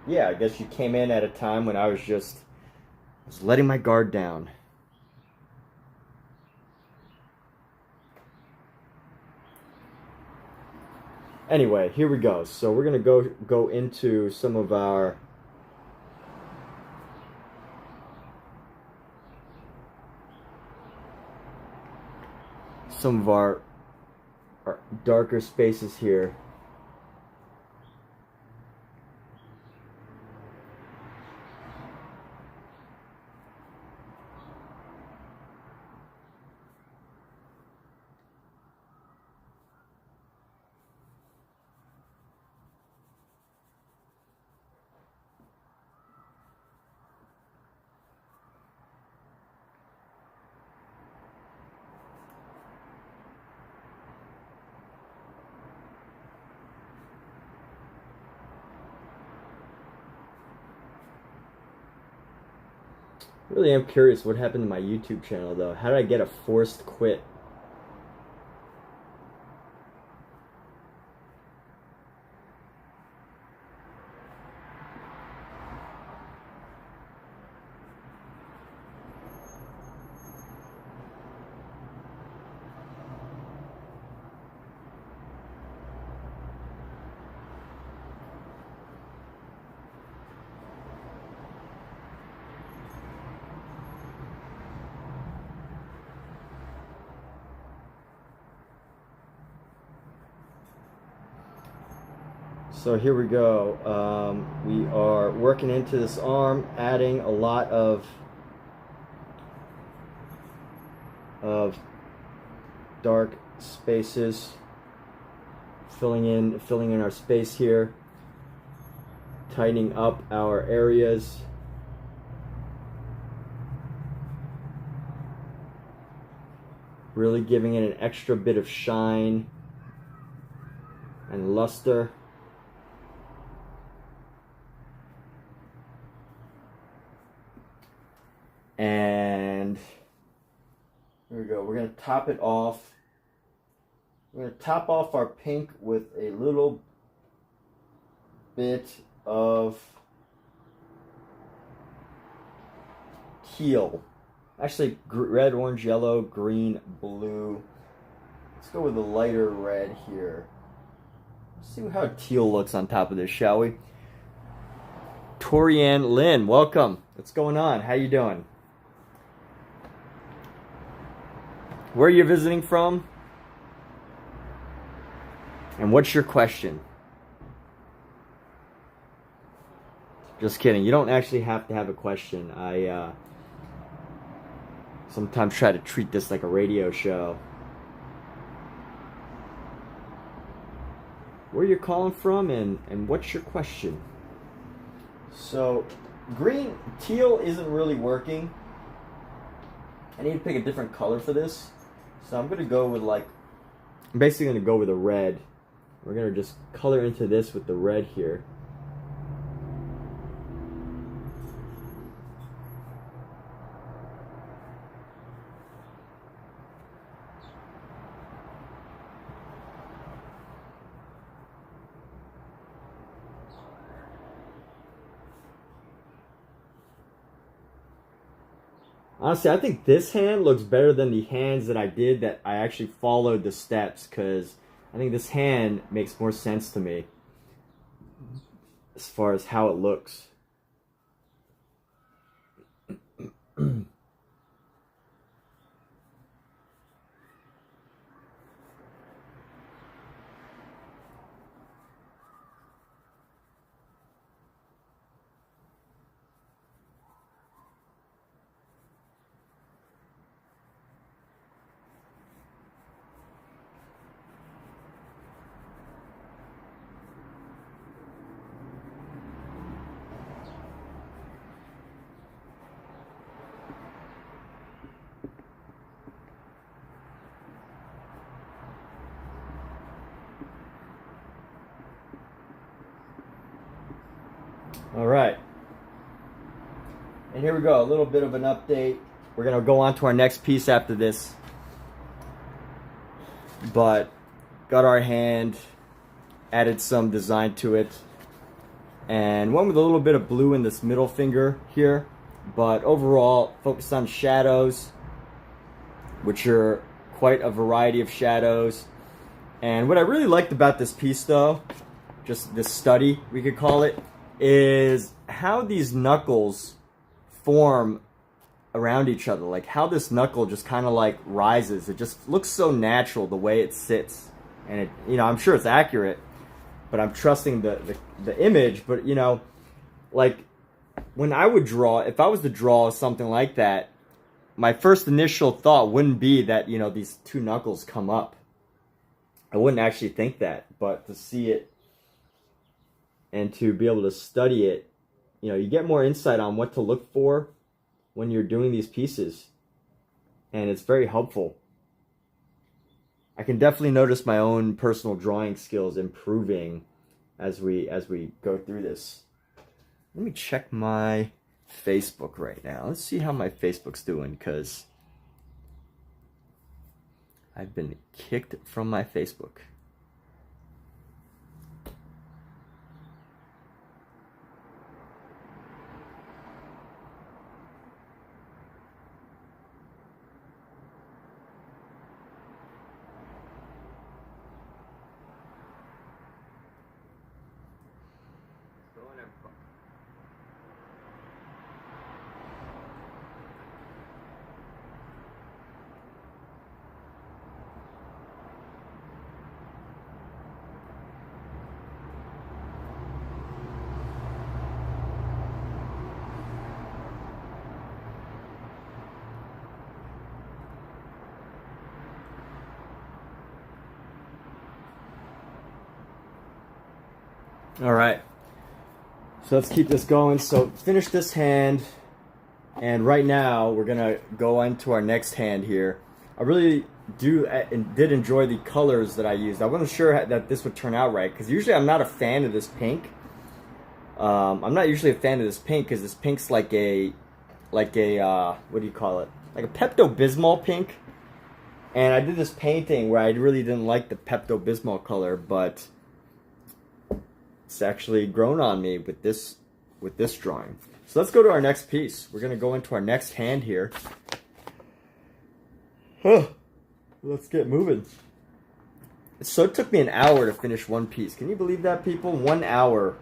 yeah, I guess you came in at a time when I was letting my guard down. Anyway, here we go. So we're gonna go into some of our darker spaces here. Really am curious what happened to my YouTube channel though. How did I get a forced quit? So here we go. We are working into this arm, adding a lot of dark spaces, filling in our space here, tightening up our areas. Really giving it an extra bit of shine and luster. And here we go. We're going to top it off. We're going to top off our pink with a little bit of teal. Actually, red, orange, yellow, green, blue. Let's go with a lighter red here. Let's see how teal looks on top of this, shall we? Torianne Lynn, welcome. What's going on? How you doing? Where are you visiting from? And what's your question? Just kidding. You don't actually have to have a question. I sometimes try to treat this like a radio show. Where you're calling from and what's your question? So, teal isn't really working. I need to pick a different color for this. So I'm going to go with I'm basically going to go with a red. We're going to just color into this with the red here. Honestly, I think this hand looks better than the hands that I actually followed the steps, because I think this hand makes more sense to me as far as how it looks. All right. And here we go, a little bit of an update. We're going to go on to our next piece after this. But got our hand, added some design to it, and went with a little bit of blue in this middle finger here. But overall, focused on shadows, which are quite a variety of shadows. And what I really liked about this piece, though, just this study, we could call it, is how these knuckles form around each other. Like how this knuckle just kind of like rises. It just looks so natural the way it sits. And it, you know, I'm sure it's accurate, but I'm trusting the image. But you know, like when I would draw, if I was to draw something like that, my first initial thought wouldn't be that, you know, these two knuckles come up. I wouldn't actually think that, but to see it and to be able to study it, you know, you get more insight on what to look for when you're doing these pieces, and it's very helpful. I can definitely notice my own personal drawing skills improving as we go through this. Let me check my Facebook right now. Let's see how my Facebook's doing, because I've been kicked from my Facebook. All right, so let's keep this going. So finish this hand, and right now we're gonna go into our next hand here. I really did enjoy the colors that I used. I wasn't sure that this would turn out right, because usually I'm not a fan of this pink. I'm not usually a fan of this pink because this pink's like a what do you call it? Like a Pepto-Bismol pink. And I did this painting where I really didn't like the Pepto-Bismol color, but it's actually grown on me with this drawing. So let's go to our next piece. We're gonna go into our next hand here. Let's get moving. So it took me an hour to finish one piece. Can you believe that, people? 1 hour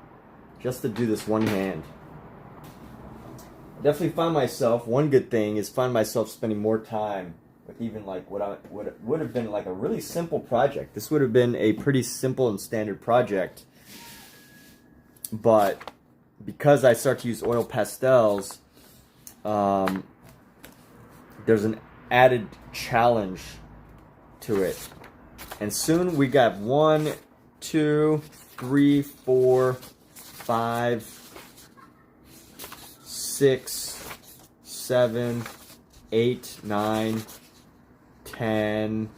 just to do this one hand. I definitely find myself, one good thing is find myself spending more time with even like what would have been like a really simple project. This would have been a pretty simple and standard project. But because I start to use oil pastels, there's an added challenge to it. And soon we got 1, 2, 3, 4, 5, 6, 7, 8, 9, 10.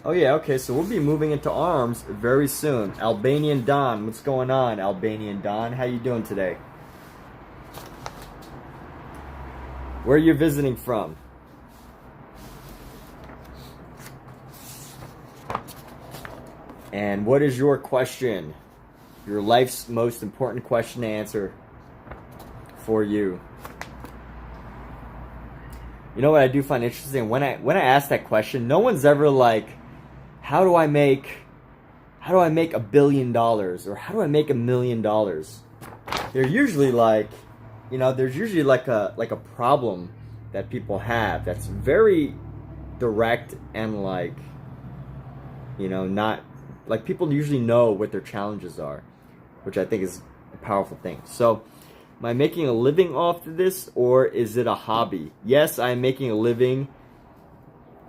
Oh yeah, okay, so we'll be moving into arms very soon. Albanian Don, what's going on, Albanian Don? How you doing today? Where are you visiting from? And what is your question? Your life's most important question to answer for you. You know what I do find interesting? When I ask that question, no one's ever like, how do I make $1 billion, or how do I make $1 million? They're usually like, you know, there's usually like a problem that people have that's very direct and like, you know, not like people usually know what their challenges are, which I think is a powerful thing. So, am I making a living off of this, or is it a hobby? Yes, I'm making a living,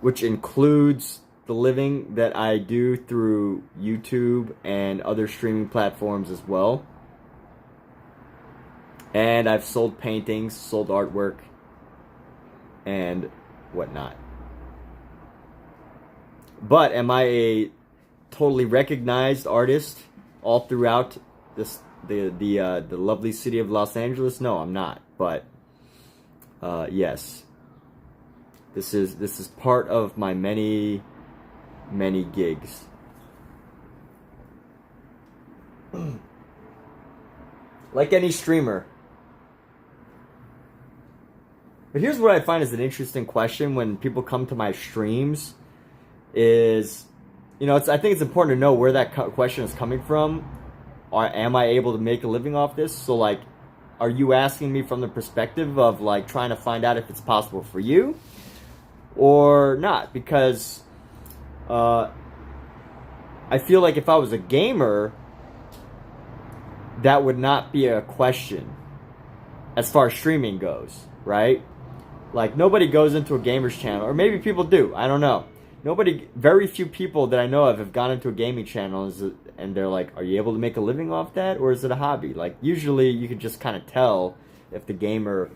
which includes the living that I do through YouTube and other streaming platforms as well. And I've sold paintings, sold artwork, and whatnot. But am I a totally recognized artist all throughout this the lovely city of Los Angeles? No, I'm not. But yes, this is part of my many gigs. Like any streamer. But here's what I find is an interesting question when people come to my streams is, I think it's important to know where that question is coming from. Or am I able to make a living off this? So, like, are you asking me from the perspective of, like, trying to find out if it's possible for you or not? Because I feel like if I was a gamer, that would not be a question as far as streaming goes, right? Like, nobody goes into a gamer's channel, or maybe people do, I don't know. Very few people that I know of have gone into a gaming channel and they're like, are you able to make a living off that, or is it a hobby? Like, usually you can just kind of tell if the gamer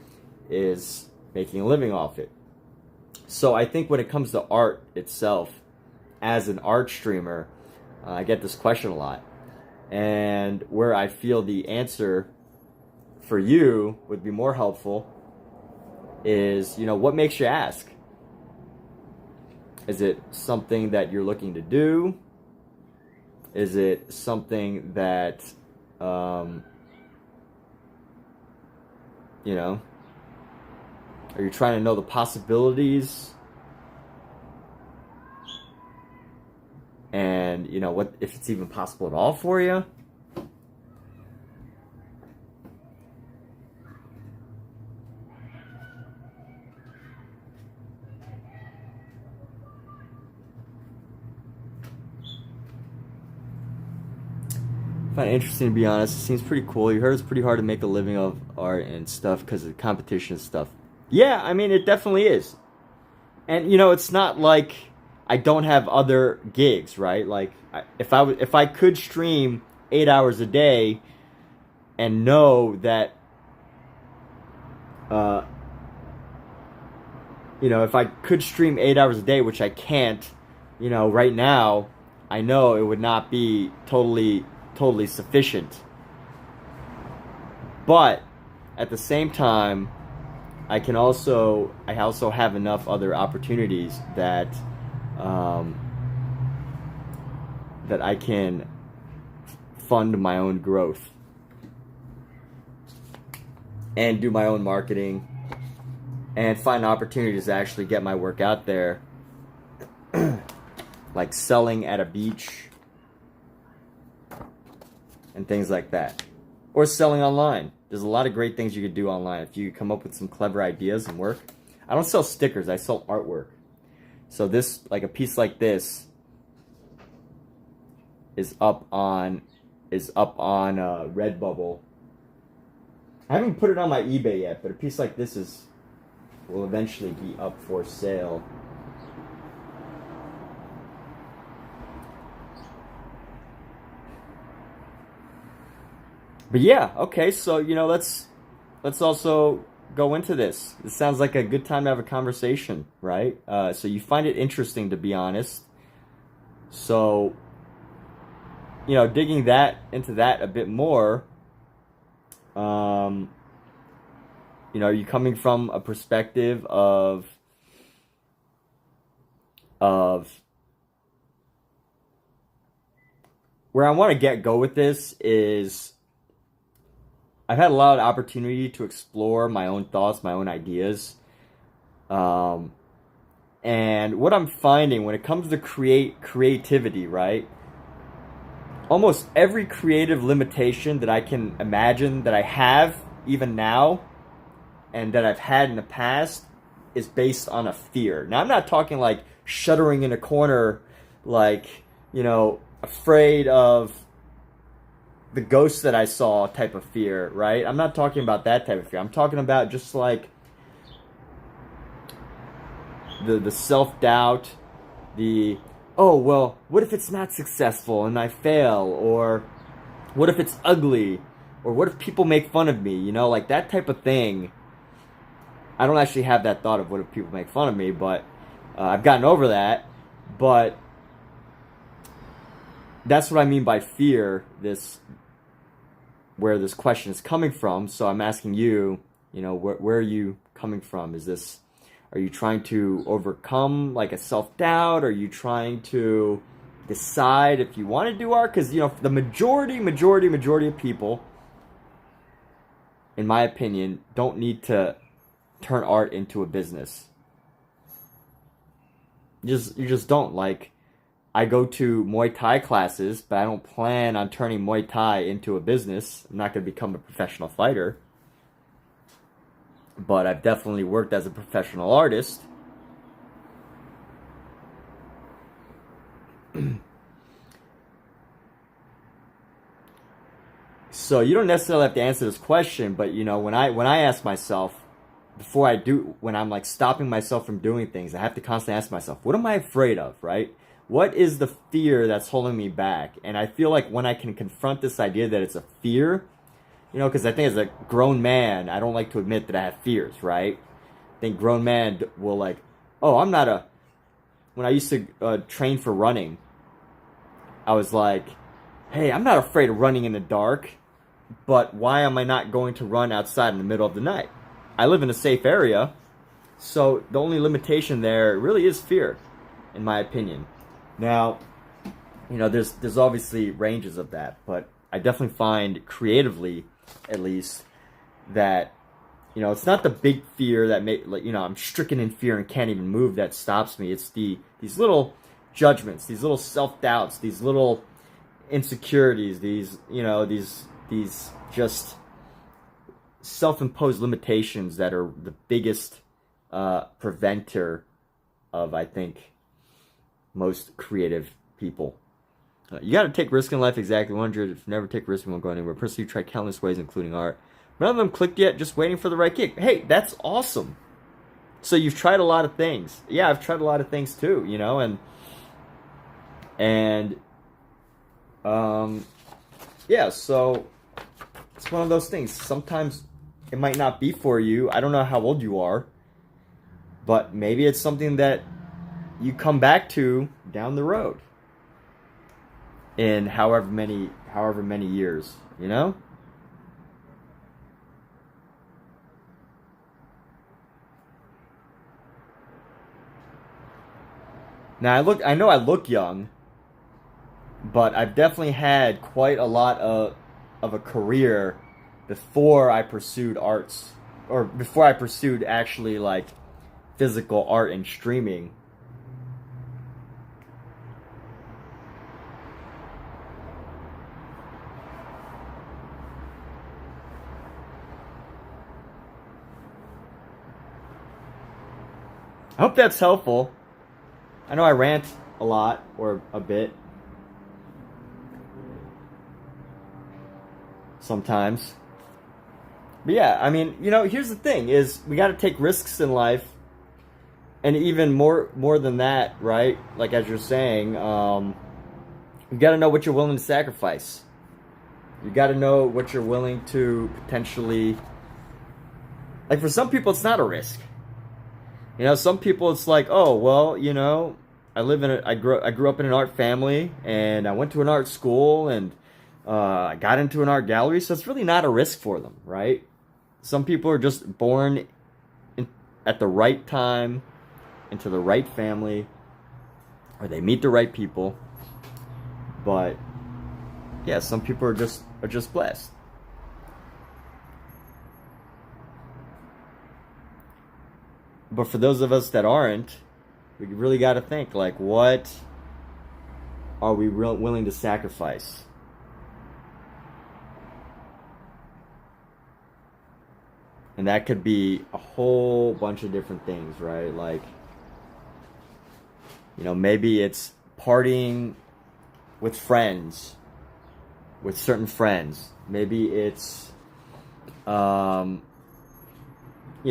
is making a living off it. So I think when it comes to art itself, as an art streamer, I get this question a lot. And where I feel the answer for you would be more helpful is, what makes you ask? Is it something that you're looking to do? Is it something that, are you trying to know the possibilities? And, what if it's even possible at all for you? I find it interesting, to be honest. It seems pretty cool. You heard it's pretty hard to make a living of art and stuff because of competition and stuff. Yeah, I mean, it definitely is. And, it's not like I don't have other gigs, right? Like, if I could stream 8 hours a day and know that, if I could stream 8 hours a day, which I can't, right now, I know it would not be totally sufficient. But at the same time, I also have enough other opportunities that I can fund my own growth and do my own marketing and find opportunities to actually get my work out there, like selling at a beach and things like that, or selling online. There's a lot of great things you could do online if you come up with some clever ideas and work. I don't sell stickers, I sell artwork. So this, like a piece like this, is up on Redbubble. I haven't put it on my eBay yet, but a piece like this will eventually be up for sale. But yeah, okay, so let's also go into this. This sounds like a good time to have a conversation, right? So you find it interesting, to be honest. So, digging into that a bit more, are you coming from a perspective of where I want to go with this is, I've had a lot of opportunity to explore my own thoughts, my own ideas. And what I'm finding when it comes to creativity, right? Almost every creative limitation that I can imagine that I have even now and that I've had in the past is based on a fear. Now, I'm not talking like shuddering in a corner, like, afraid of the ghosts that I saw type of fear, right? I'm not talking about that type of fear. I'm talking about just like the self-doubt, what if it's not successful and I fail? Or what if it's ugly? Or what if people make fun of me? Like that type of thing. I don't actually have that thought of what if people make fun of me, but I've gotten over that. But that's what I mean by fear, this where this question is coming from. So I'm asking you, you know, where are you coming from? Are you trying to overcome like a self-doubt? Are you trying to decide if you want to do art? Because, you know, the majority of people, in my opinion, don't need to turn art into a business. You just don't. Like, I go to Muay Thai classes, but I don't plan on turning Muay Thai into a business. I'm not going to become a professional fighter. But I've definitely worked as a professional artist. So you don't necessarily have to answer this question, but you know, when I ask myself, when I'm like stopping myself from doing things, I have to constantly ask myself, what am I afraid of, right? What is the fear that's holding me back? And I feel like when I can confront this idea that it's a fear, you know, because I think as a grown man, I don't like to admit that I have fears, right? I think grown man will like, oh, when I used to train for running, I was like, hey, I'm not afraid of running in the dark, but why am I not going to run outside in the middle of the night? I live in a safe area, so the only limitation there really is fear, in my opinion. Now, you know, there's obviously ranges of that, but I definitely find creatively, at least, that, you know, it's not the big fear that I'm stricken in fear and can't even move that stops me. It's these little judgments, these little self-doubts, these little insecurities, these just self-imposed limitations that are the biggest preventer of, I think, most creative people. You got to take risk in life, exactly 100. If you never take risk, you won't go anywhere. Personally, you try countless ways, including art. None of them clicked yet, just waiting for the right kick. Hey, that's awesome. So you've tried a lot of things. Yeah, I've tried a lot of things too, you know, yeah, so it's one of those things. Sometimes it might not be for you. I don't know how old you are, but maybe it's something that you come back to down the road in however many years, you know? Now I know I look young, but I've definitely had quite a lot of a career before I pursued arts, or before I pursued actually like physical art and streaming. I hope that's helpful. I know I rant a lot, or a bit, sometimes. But yeah, I mean, you know, here's the thing, is we got to take risks in life. And even more than that, right? Like as you're saying, you got to know what you're willing to sacrifice. You got to know what you're willing to potentially... Like for some people, it's not a risk. You know, some people it's like, oh, well, you know, I grew up in an art family, and I went to an art school, and I got into an art gallery, so it's really not a risk for them, right? Some people are just born at the right time, into the right family, or they meet the right people. But yeah, some people are just blessed. But for those of us that aren't, we really got to think, like, what are we willing to sacrifice? And that could be a whole bunch of different things, right? Like, you know, maybe it's partying with friends, with certain friends. Maybe it's, you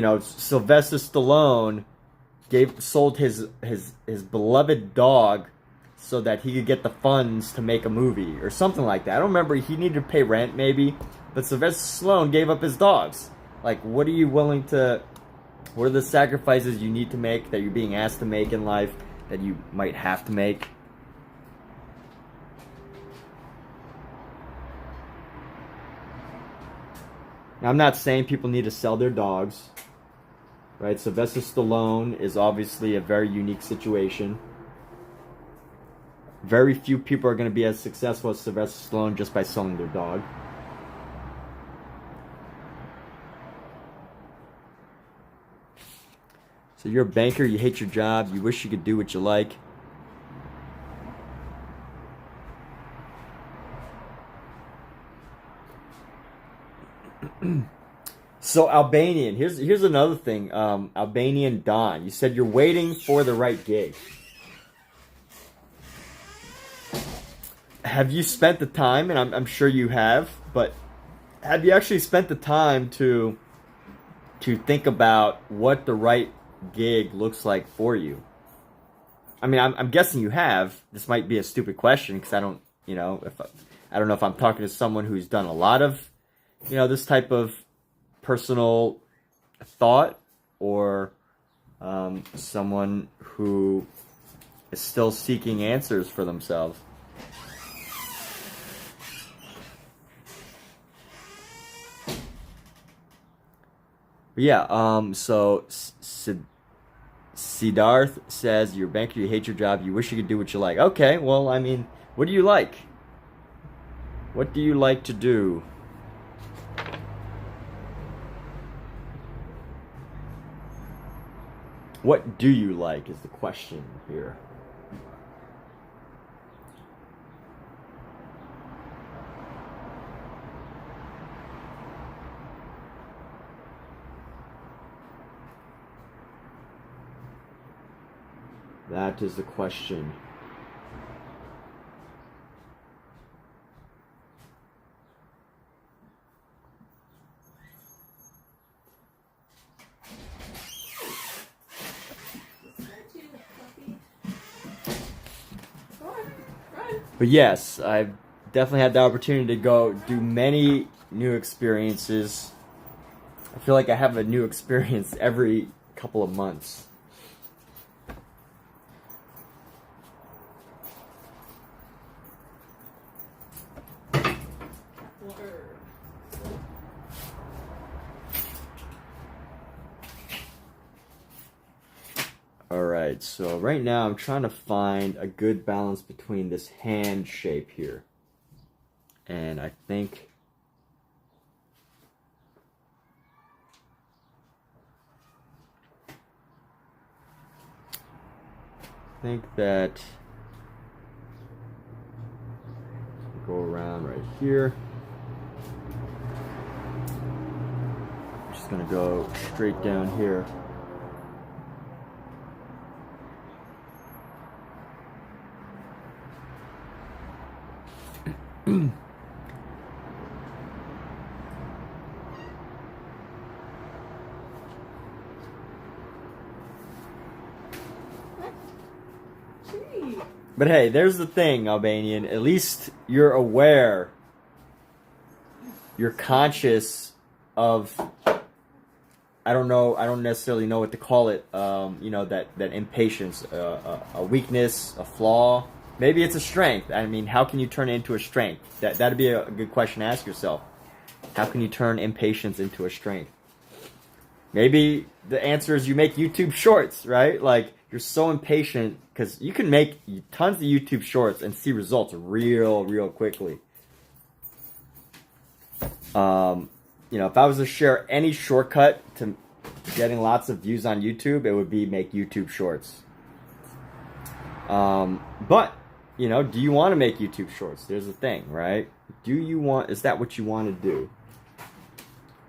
know, Sylvester Stallone sold his beloved dog so that he could get the funds to make a movie or something like that. I don't remember. He needed to pay rent, maybe, but Sylvester Stallone gave up his dogs. Like, what are you willing to... What are the sacrifices you need to make, that you're being asked to make in life, that you might have to make? Now, I'm not saying people need to sell their dogs, right? Sylvester Stallone is obviously a very unique situation. Very few people are going to be as successful as Sylvester Stallone just by selling their dog. So you're a banker, you hate your job, you wish you could do what you like. So Albanian, here's another thing. Albanian Don, you said you're waiting for the right gig. Have you spent the time, and I'm sure you have, but have you actually spent the time to think about what the right gig looks like for you? I mean, I'm guessing you have. This might be a stupid question because I don't know if I'm talking to someone who's done a lot of, this type of personal thought, or someone who is still seeking answers for themselves. But yeah, so Siddharth says, you're a banker, you hate your job, you wish you could do what you like. Okay, well, I mean, what do you like? What do you like to do? What do you like is the question here. That is the question. But yes, I've definitely had the opportunity to go do many new experiences. I feel like I have a new experience every couple of months. Alright, so right now I'm trying to find a good balance between this hand shape here. And I think that go around right here. I'm just gonna go straight down here. But hey, there's the thing, Albanian. At least you're aware. You're conscious of. I don't know. I don't necessarily know what to call it. That impatience, a weakness, a flaw. Maybe it's a strength. I mean, how can you turn it into a strength? That'd be a good question to ask yourself. How can you turn impatience into a strength? Maybe the answer is you make YouTube shorts, right? Like, you're so impatient because you can make tons of YouTube shorts and see results real quickly. If I was to share any shortcut to getting lots of views on YouTube, it would be make YouTube shorts. But, do you want to make YouTube shorts? There's the thing, right? Is that what you want to do?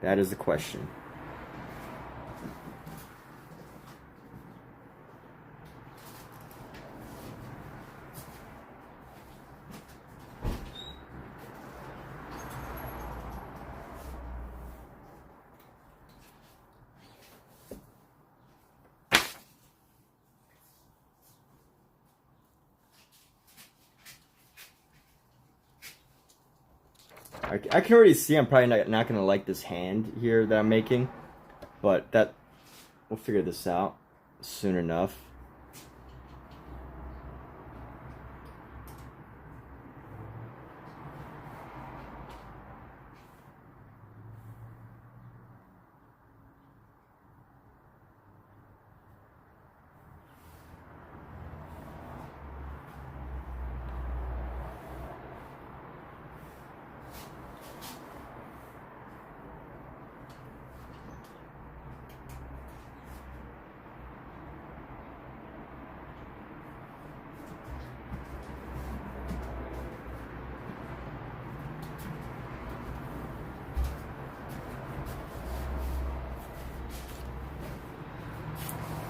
That is the question. I can already see I'm probably not going to like this hand here that I'm making, but we'll figure this out soon enough.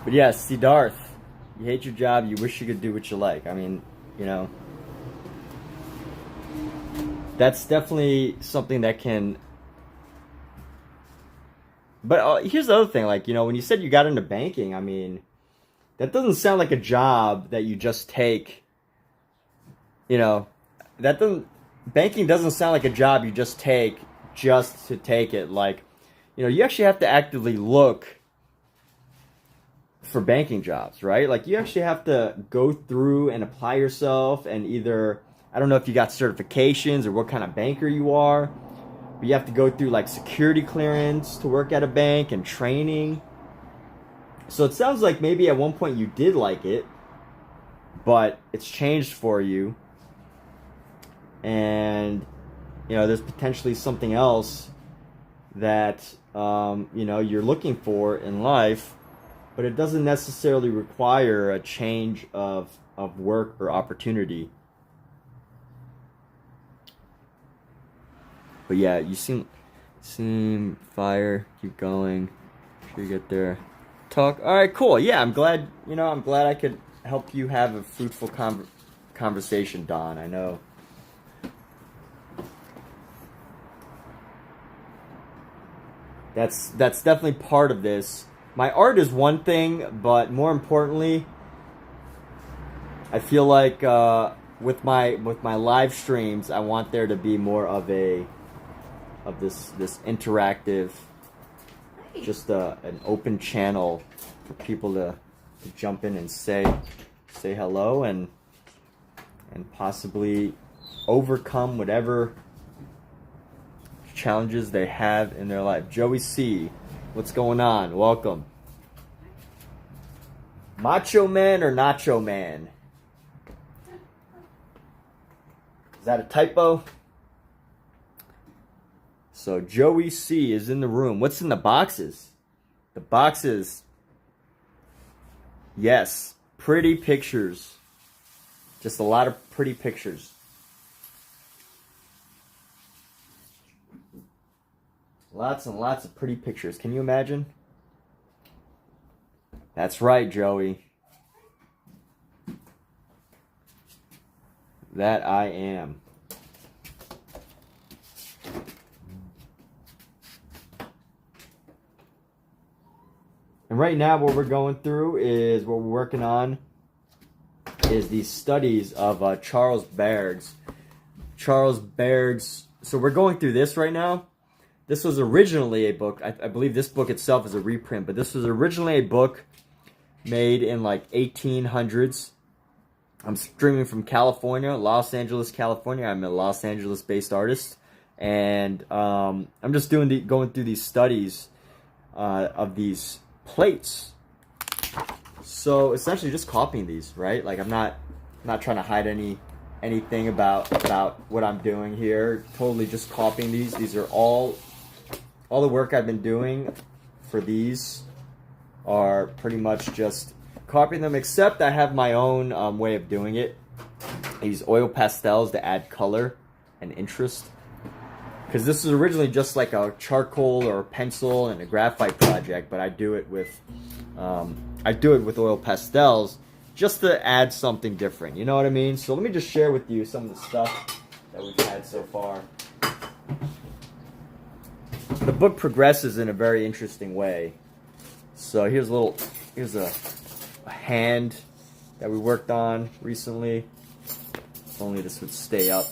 But yeah, Siddharth, you hate your job, you wish you could do what you like. I mean, you know, that's definitely something that can... But here's the other thing, like, you know, when you said you got into banking, I mean, that doesn't sound like a job that you just take, you know, banking doesn't sound like a job you just take just to take it. Like, you know, you actually have to actively look for banking jobs, right? Like, you actually have to go through and apply yourself, and either, I don't know if you got certifications or what kind of banker you are, but you have to go through like security clearance to work at a bank and training. So it sounds like maybe at one point you did like it, but it's changed for you. And, you know, there's potentially something else that, you know, you're looking for in life, but it doesn't necessarily require a change of work or opportunity. But yeah, you seem fire. Keep going. Sure you get there. Talk. All right, cool. Yeah, I'm glad I could help you have a fruitful conversation, Don. I know. That's definitely part of this. My art is one thing, but more importantly, I feel like with my live streams, I want there to be more of this interactive, just an open channel for people to jump in and say hello and possibly overcome whatever challenges they have in their life. Joey C, what's going on? Welcome. Macho Man or Nacho Man? Is that a typo? So Joey C is in the room. What's in the boxes? The boxes. Yes, pretty pictures. Just a lot of pretty pictures. Lots and lots of pretty pictures. Can you imagine? That's right, Joey. That I am. And right now what we're going through is, what we're working on is these studies of Charles Bargue's. So we're going through this right now. This was originally a book. I believe this book itself is a reprint, but this was originally a book made in like 1800s. I'm streaming from California, Los Angeles, California. I'm a Los Angeles-based artist, and I'm just going through these studies of these plates. So essentially, just copying these, right? Like, I'm not trying to hide anything about what I'm doing here. Totally just copying these. These are all the work I've been doing for these are pretty much just copying them, except I have my own way of doing it. I use oil pastels to add color and interest, because this is originally just like a charcoal or a pencil and a graphite project, but I do it with oil pastels just to add something different. You know what I mean? So let me just share with you some of the stuff that we've had so far. The book progresses in a very interesting way. So here's a hand that we worked on recently. If only this would stay up.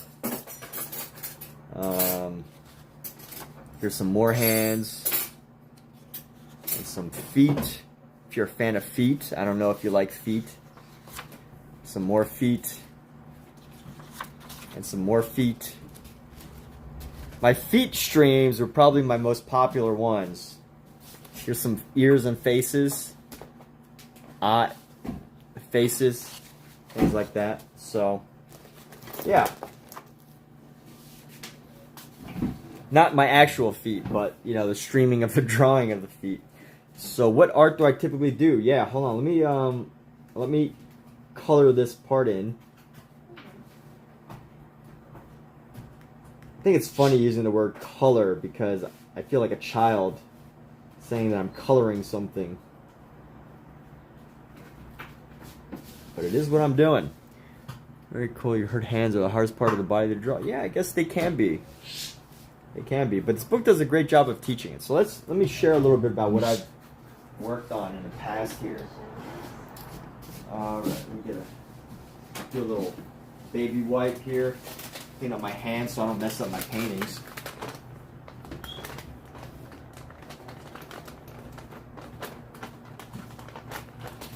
Here's some more hands and some feet. If you're a fan of feet, I don't know if you like feet. Some more feet and some more feet. My feet streams were probably my most popular ones. Here's some ears and faces. Faces. Things like that. So, yeah. Not my actual feet, but, you know, the streaming of the drawing of the feet. So what art do I typically do? Yeah, hold on. Let me color this part in. I think it's funny using the word color because I feel like a child saying that I'm coloring something. but it is what I'm doing. Very cool. You heard hands are the hardest part of the body to draw. Yeah, I guess they can be. They can be, but this book does a great job of teaching it. So let me share a little bit about what I've worked on in the past here. All right, let me do a little baby wipe here. Clean up my hands so I don't mess up my paintings.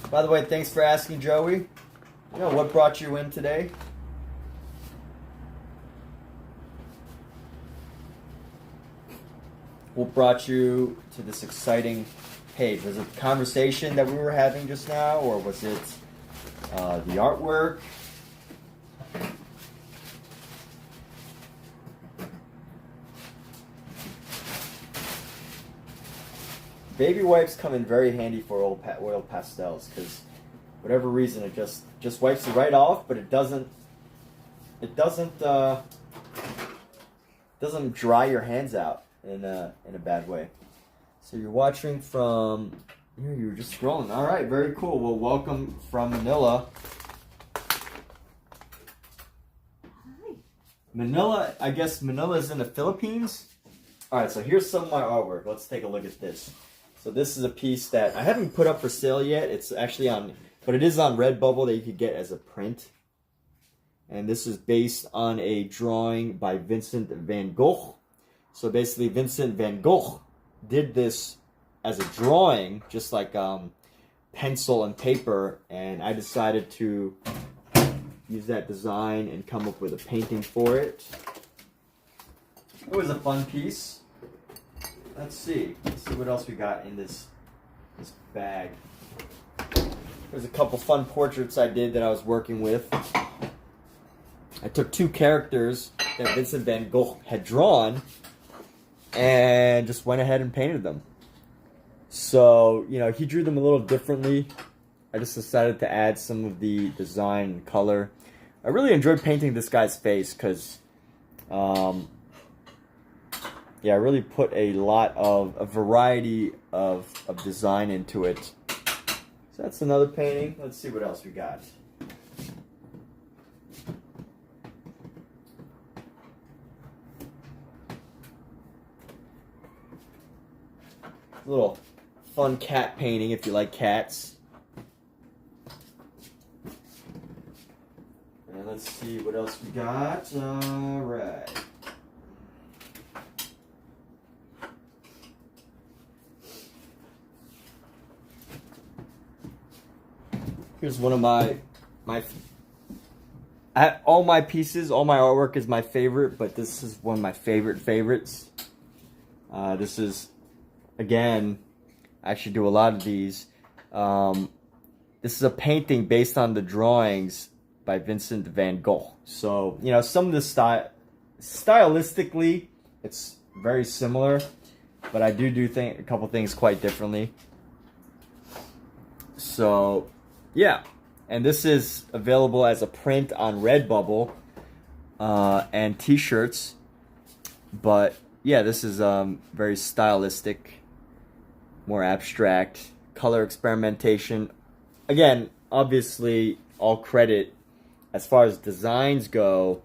By the way, thanks for asking, Joey. You know, what brought you in today? What brought you to this exciting page? Was it the conversation that we were having just now, or was it the artwork? Baby wipes come in very handy for oil pastels because, whatever reason, it just wipes it right off, but it doesn't dry your hands out in a bad way. So you're watching from here. You were just scrolling. All right, very cool. Well, welcome from Manila. Hi. Manila. I guess Manila is in the Philippines. All right. So here's some of my artwork. Let's take a look at this. So this is a piece that I haven't put up for sale yet. It's actually on, but it is on Redbubble that you could get as a print. And this is based on a drawing by Vincent van Gogh. So basically, Vincent van Gogh did this as a drawing, just like pencil and paper, and I decided to use that design and come up with a painting for it. It was a fun piece. Let's see what else we got in this bag. There's a couple fun portraits I did that I was working with. I took two characters that Vincent van Gogh had drawn and just went ahead and painted them. So, you know, he drew them a little differently. I just decided to add some of the design and color. I really enjoyed painting this guy's face because, yeah, I really put a variety of design into it. So that's another painting. Let's see what else we got. A little fun cat painting if you like cats. And let's see what else we got. All right. Here's one of all my pieces, all my artwork is my favorite, but this is one of my favorites. This is, again, I actually do a lot of these. This is a painting based on the drawings by Vincent van Gogh. So, you know, some of the stylistically, it's very similar, but I do a couple things quite differently. So, yeah, and this is available as a print on Redbubble and t-shirts, but yeah, this is very stylistic, more abstract, color experimentation. Again, obviously, all credit as far as designs go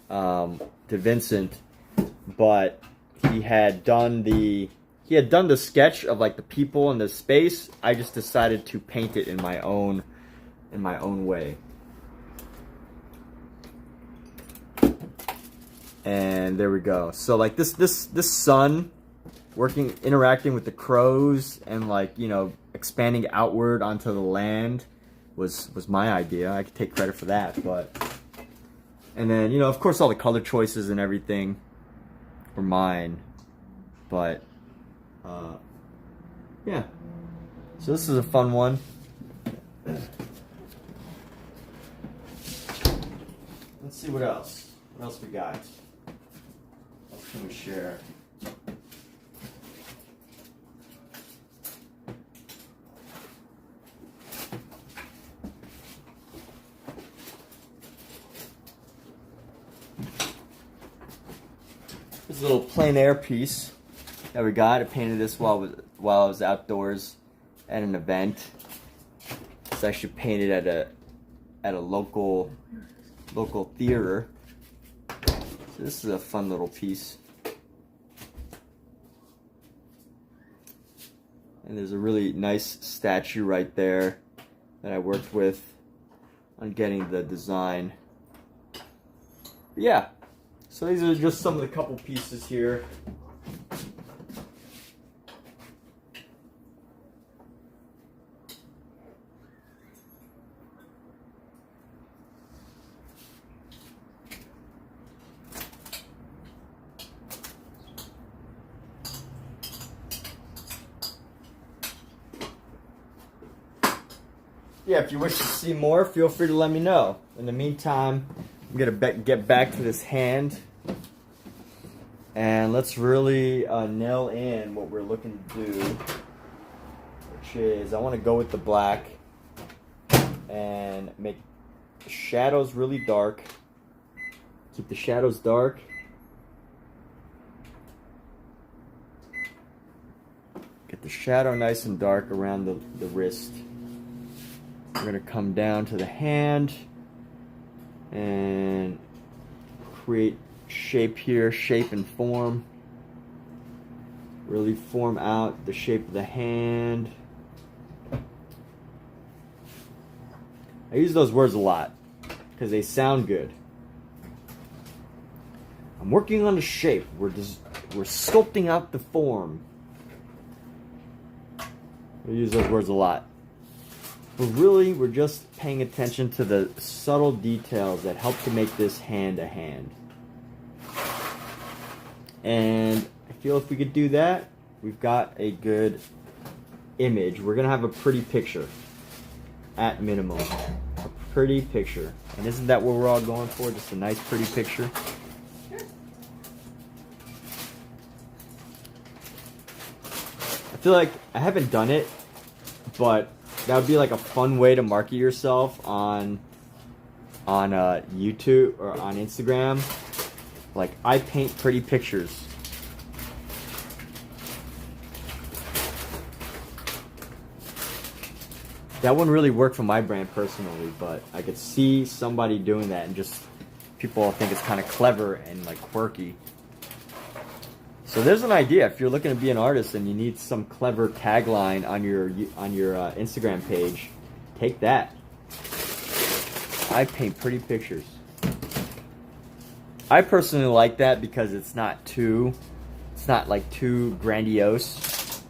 to Vincent, but he had done the sketch of like the people and the space. I just decided to paint it in my own way. And there we go. So like this sun interacting with the crows and, like, you know, expanding outward onto the land was my idea. I could take credit for that, but, and then, you know, of course all the color choices and everything were mine, but yeah. So this is a fun one. Let's see what else. What else we got? What else can we share? This little plein air piece that we got. I painted this while I was outdoors at an event. It's actually painted at at a local theater. So this is a fun little piece. And there's a really nice statue right there that I worked with on getting the design. Yeah, so these are just some of the couple pieces here. Yeah, if you wish to see more, feel free to let me know. In the meantime, I'm going to get back to this hand. And let's really nail in what we're looking to do. Which is, I want to go with the black. And make the shadows really dark. Keep the shadows dark. Get the shadow nice and dark around the wrist. We're going to come down to the hand and create shape here, shape and form. Really form out the shape of the hand. I use those words a lot because they sound good. I'm working on the shape. We're sculpting out the form. I use those words a lot. But really, we're just paying attention to the subtle details that help to make this hand a hand. And I feel if we could do that, we've got a good image. We're going to have a pretty picture, at minimum. A pretty picture. And isn't that what we're all going for? Just a nice, pretty picture? Sure. I feel like I haven't done it, but that would be like a fun way to market yourself on YouTube or on Instagram. Like, I paint pretty pictures. That wouldn't really work for my brand personally, but I could see somebody doing that and just people think it's kind of clever and like quirky. So there's an idea. If you're looking to be an artist and you need some clever tagline on your Instagram page, take that. I paint pretty pictures. I personally like that because it's not like too grandiose.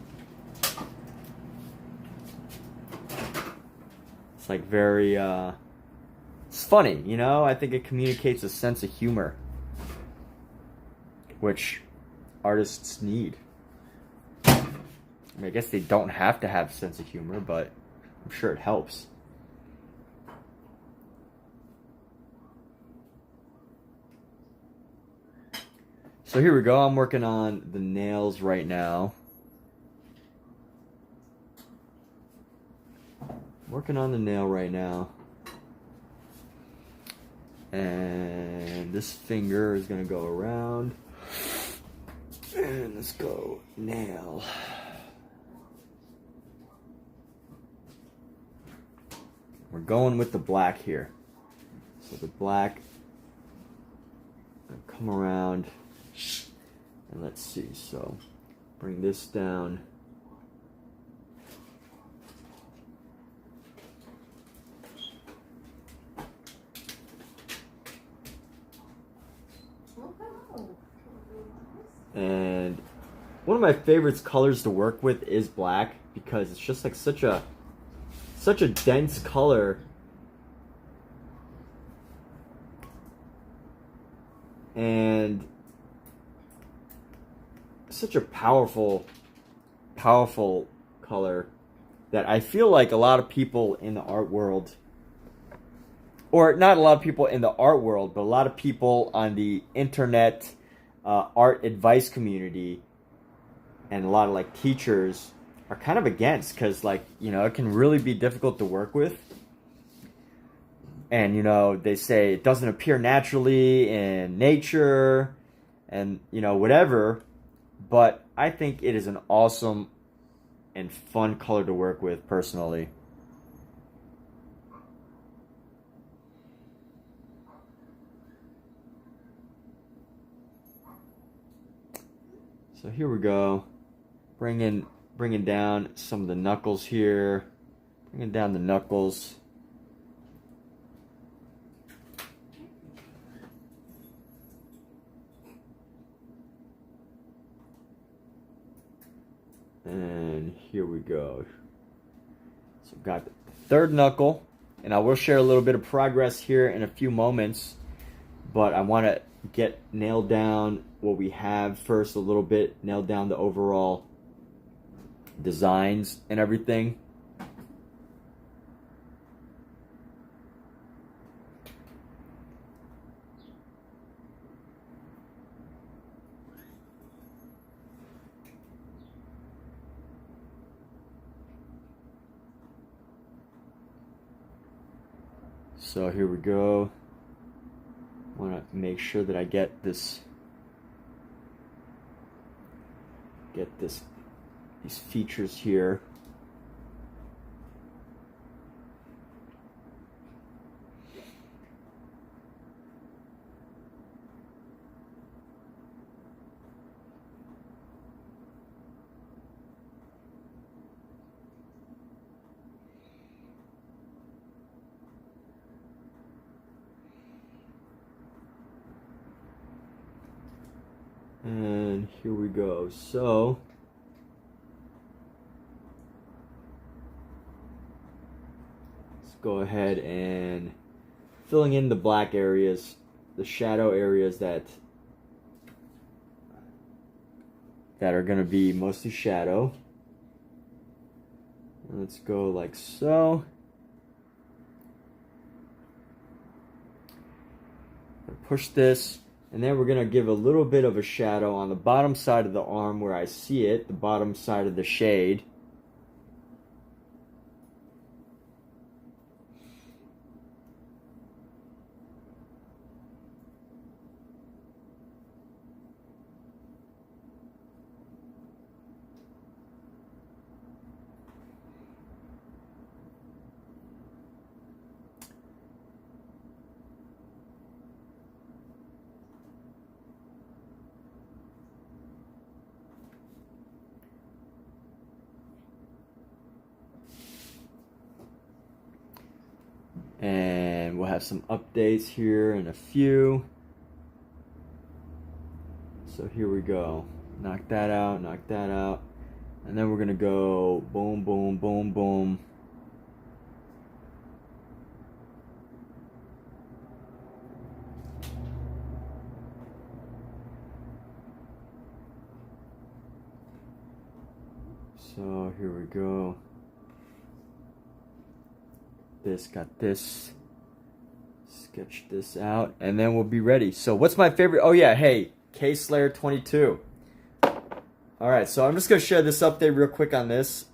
It's like very, it's funny, you know? I think it communicates a sense of humor, which artists need. I mean, I guess they don't have to have a sense of humor, but I'm sure it helps. So here we go. I'm working on the nails right now. Working on the nail right now. And this finger is going to go around. And let's go nail. We're going with the black here. So the black, come around, and let's see. So bring this down. And one of my favorite colors to work with is black because it's just like such a dense color. And such a powerful color that I feel like a lot of people in the art world, or not a lot of people in the art world, but a lot of people on the internet art advice community and a lot of like teachers are kind of against, because like, you know, it can really be difficult to work with. And, you know, they say it doesn't appear naturally in nature and, you know, whatever. But I think it is an awesome and fun color to work with personally. So here we go, bringing down some of the knuckles here, bringing down the knuckles. And here we go. So we've got the third knuckle, and I will share a little bit of progress here in a few moments, but I want to get nailed down what we have first a little bit, nail down the overall designs and everything. So here we go. I want to make sure that I get these features here. And here we go. So let's go ahead and filling in the black areas, the shadow areas that are going to be mostly shadow. Let's go like so. Push this. And then we're going to give a little bit of a shadow on the bottom side of the arm where I see it, the bottom side of the shade. And we'll have some updates here in a few. So here we go. Knock that out, knock that out. And then we're going to go boom, boom, boom, boom. So here we go. Got this. Sketch this out, and then we'll be ready. So what's my favorite? Oh yeah, hey, K-Slayer 22. All right, so I'm just gonna share this update real quick on this.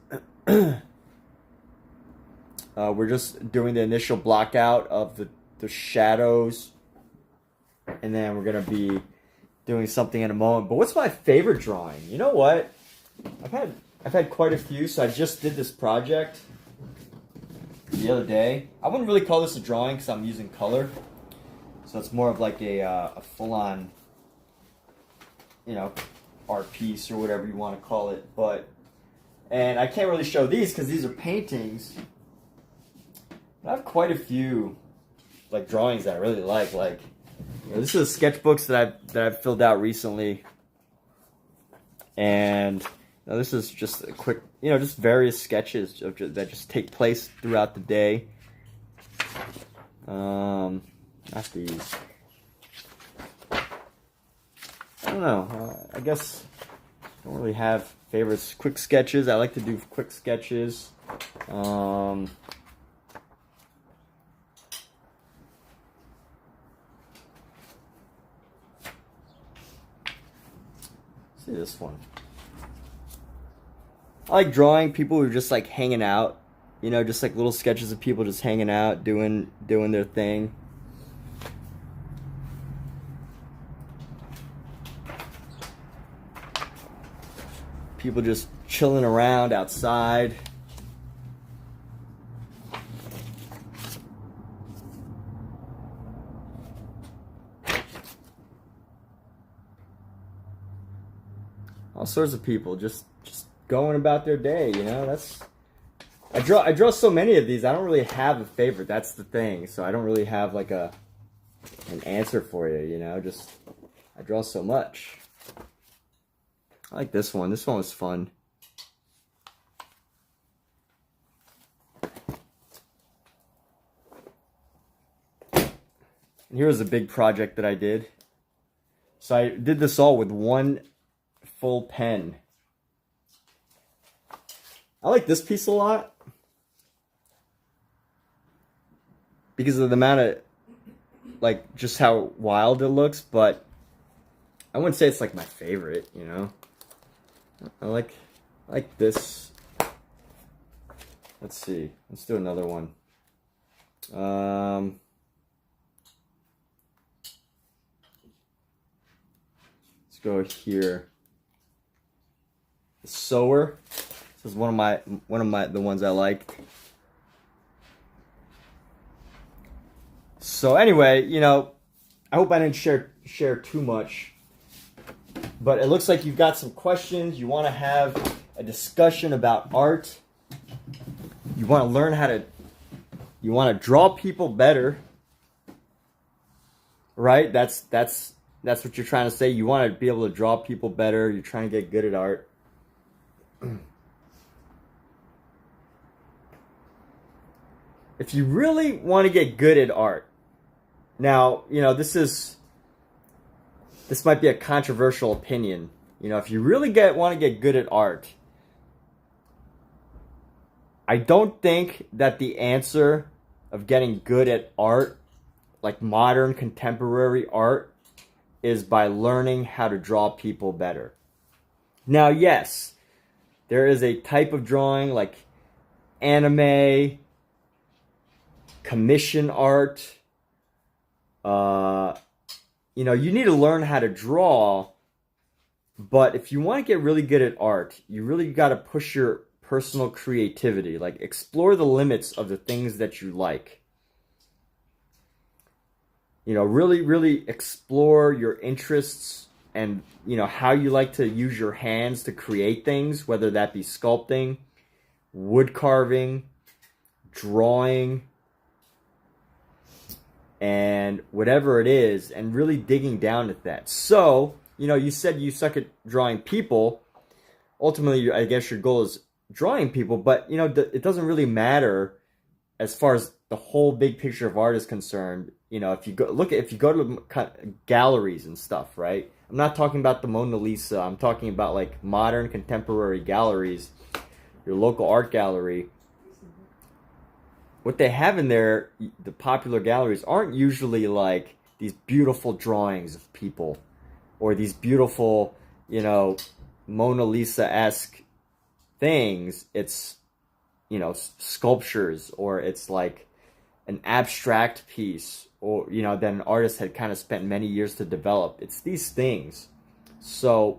We're just doing the initial block out of the shadows, and then we're gonna be doing something in a moment. But what's my favorite drawing? You know what? I've had quite a few. So I just did this project the other day. I wouldn't really call this a drawing because I'm using color, so it's more of like a full-on, you know, art piece or whatever you want to call it. And I can't really show these because these are paintings. But I have quite a few like drawings that I really like. Like, you know, this is sketchbooks that I've filled out recently, and now this is just a quick, you know, just various sketches that just take place throughout the day. Not these. I don't know. I guess I don't really have favorites. Quick sketches. I like to do quick sketches. See this one. I like drawing people who are just like hanging out, you know, just like little sketches of people just hanging out, doing their thing. People just chilling around outside. all sorts of people just going about their day. You know, that's I draw so many of these. I don't really have a favorite. That's the thing. So I don't really have like an answer for you. You know, just I draw so much. I like this one. This one was fun. And here was a big project that I did. So I did this all with one full pen. I like this piece a lot because of the amount of, like, just how wild it looks, but I wouldn't say it's like my favorite, you know. I like this. Let's see. Let's do another one. Let's go here. The Sower. This is one of the ones I like. So anyway, you know, I hope I didn't share too much, but it looks like you've got some questions. You want to have a discussion about art. You want to learn you want to draw people better, right? That's what you're trying to say. You want to be able to draw people better. You're trying to get good at art. If you really want to get good at art, now, you know, this might be a controversial opinion. You know, if you really want to get good at art, I don't think that the answer of getting good at art, like modern contemporary art, is by learning how to draw people better. Now, yes, there is a type of drawing like anime, commission art. You know, you need to learn how to draw, but if you want to get really good at art, you really got to push your personal creativity, like explore the limits of the things that you like. You know, really explore your interests and, you know, how you like to use your hands to create things, whether that be sculpting, wood carving, drawing, and whatever it is, and really digging down at that. So, you know, you said you suck at drawing people. Ultimately, I guess your goal is drawing people, but, you know, it doesn't really matter as far as the whole big picture of art is concerned. You know, if you go to galleries and stuff, right? I'm not talking about the Mona Lisa. I'm talking about like modern contemporary galleries, your local art gallery. What they have in there, the popular galleries, aren't usually like these beautiful drawings of people or these beautiful, you know, Mona Lisa-esque things. It's, you know, sculptures, or it's like an abstract piece, or, you know, that an artist had kind of spent many years to develop. It's these things. So,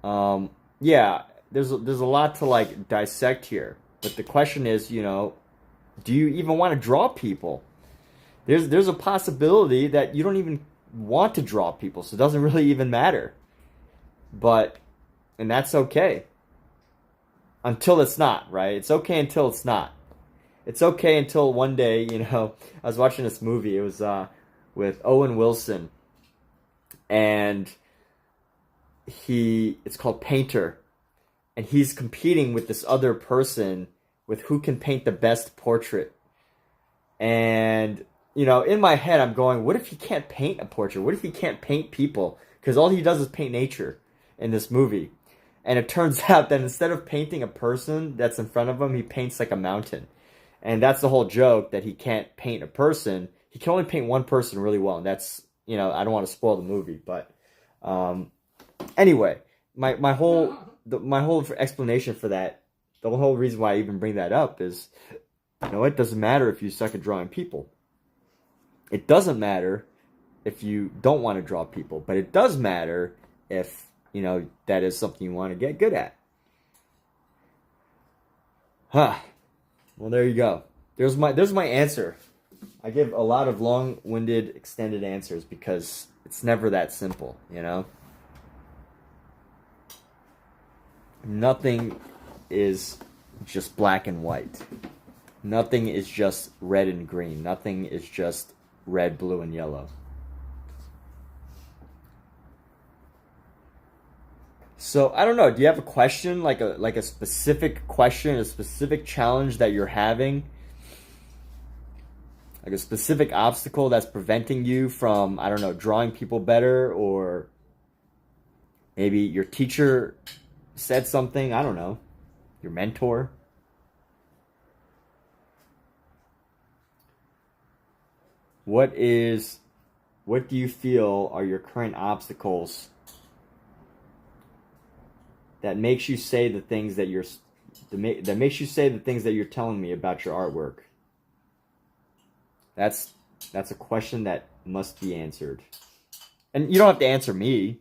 yeah, there's a lot to like dissect here. But the question is, you know, do you even want to draw people? There's a possibility that you don't even want to draw people, so it doesn't really even matter. And that's okay. Until it's not, right? It's okay until it's not. It's okay until one day, you know, I was watching this movie. It was with Owen Wilson, and it's called Painter, and he's competing with this other person with who can paint the best portrait. And, you know, in my head, I'm going, what if he can't paint a portrait? What if he can't paint people? Because all he does is paint nature in this movie. And it turns out that instead of painting a person that's in front of him, he paints like a mountain. And that's the whole joke, that he can't paint a person. He can only paint one person really well. And that's, you know, I don't want to spoil the movie. But anyway, my whole explanation for that, the whole reason why I even bring that up is, you know, it doesn't matter if you suck at drawing people. It doesn't matter if you don't want to draw people. But it does matter if, you know, that is something you want to get good at. Well, there you go. There's my answer. I give a lot of long-winded, extended answers because it's never that simple, you know? nothing is just black and white. Nothing is just red and green. Nothing is just red, blue, and yellow. So I don't know. Do you have a question, like a specific question, a specific challenge that you're having, like a specific obstacle that's preventing you from, I don't know, drawing people better, or maybe your teacher said something, I don't know, your mentor? What do you feel are your current obstacles that makes you say the things that you're telling me about your artwork? That's a question that must be answered. And you don't have to answer me,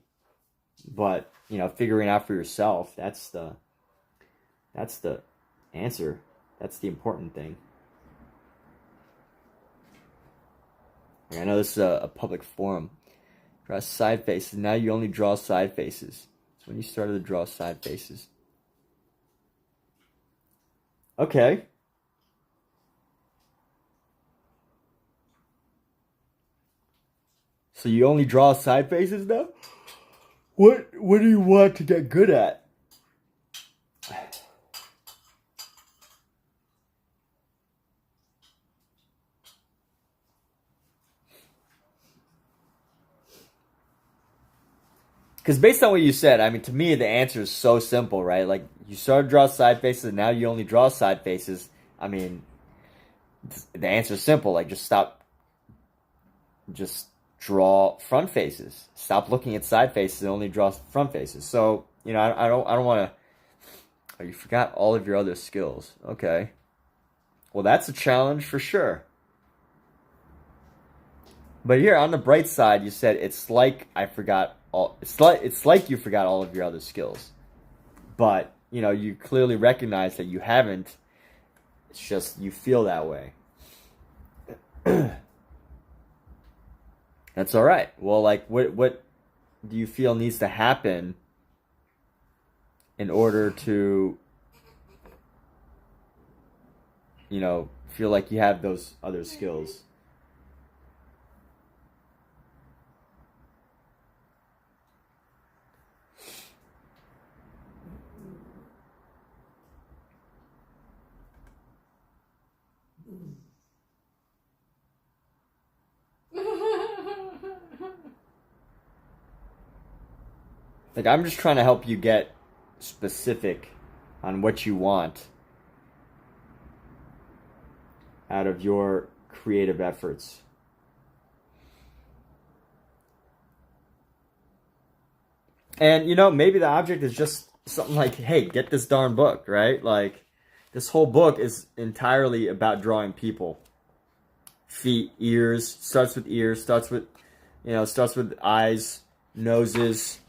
but figuring out for yourself, that's the answer. That's the important thing. I know this is a public forum. Draw side faces. Now you only draw side faces. So when you started to draw side faces. Okay. So you only draw side faces now? What do you want to get good at? Because based on what you said, I mean, to me, the answer is so simple, right? Like, you started to draw side faces, and now you only draw side faces. I mean, the answer is simple. Like, just draw front faces. Stop looking at side faces and only draw front faces. So, I don't want to... Oh, you forgot all of your other skills. Okay. Well, that's a challenge for sure. But here, on the bright side, you said it's like I forgot all... It's like you forgot all of your other skills. But, you clearly recognize that you haven't. It's just you feel that way. That's all right. Well, like, what do you feel needs to happen in order to, feel like you have those other skills? Like, I'm just trying to help you get specific on what you want out of your creative efforts. And, maybe the object is just something like, hey, get this darn book, right? Like, this whole book is entirely about drawing people. Feet, ears, starts with eyes, noses,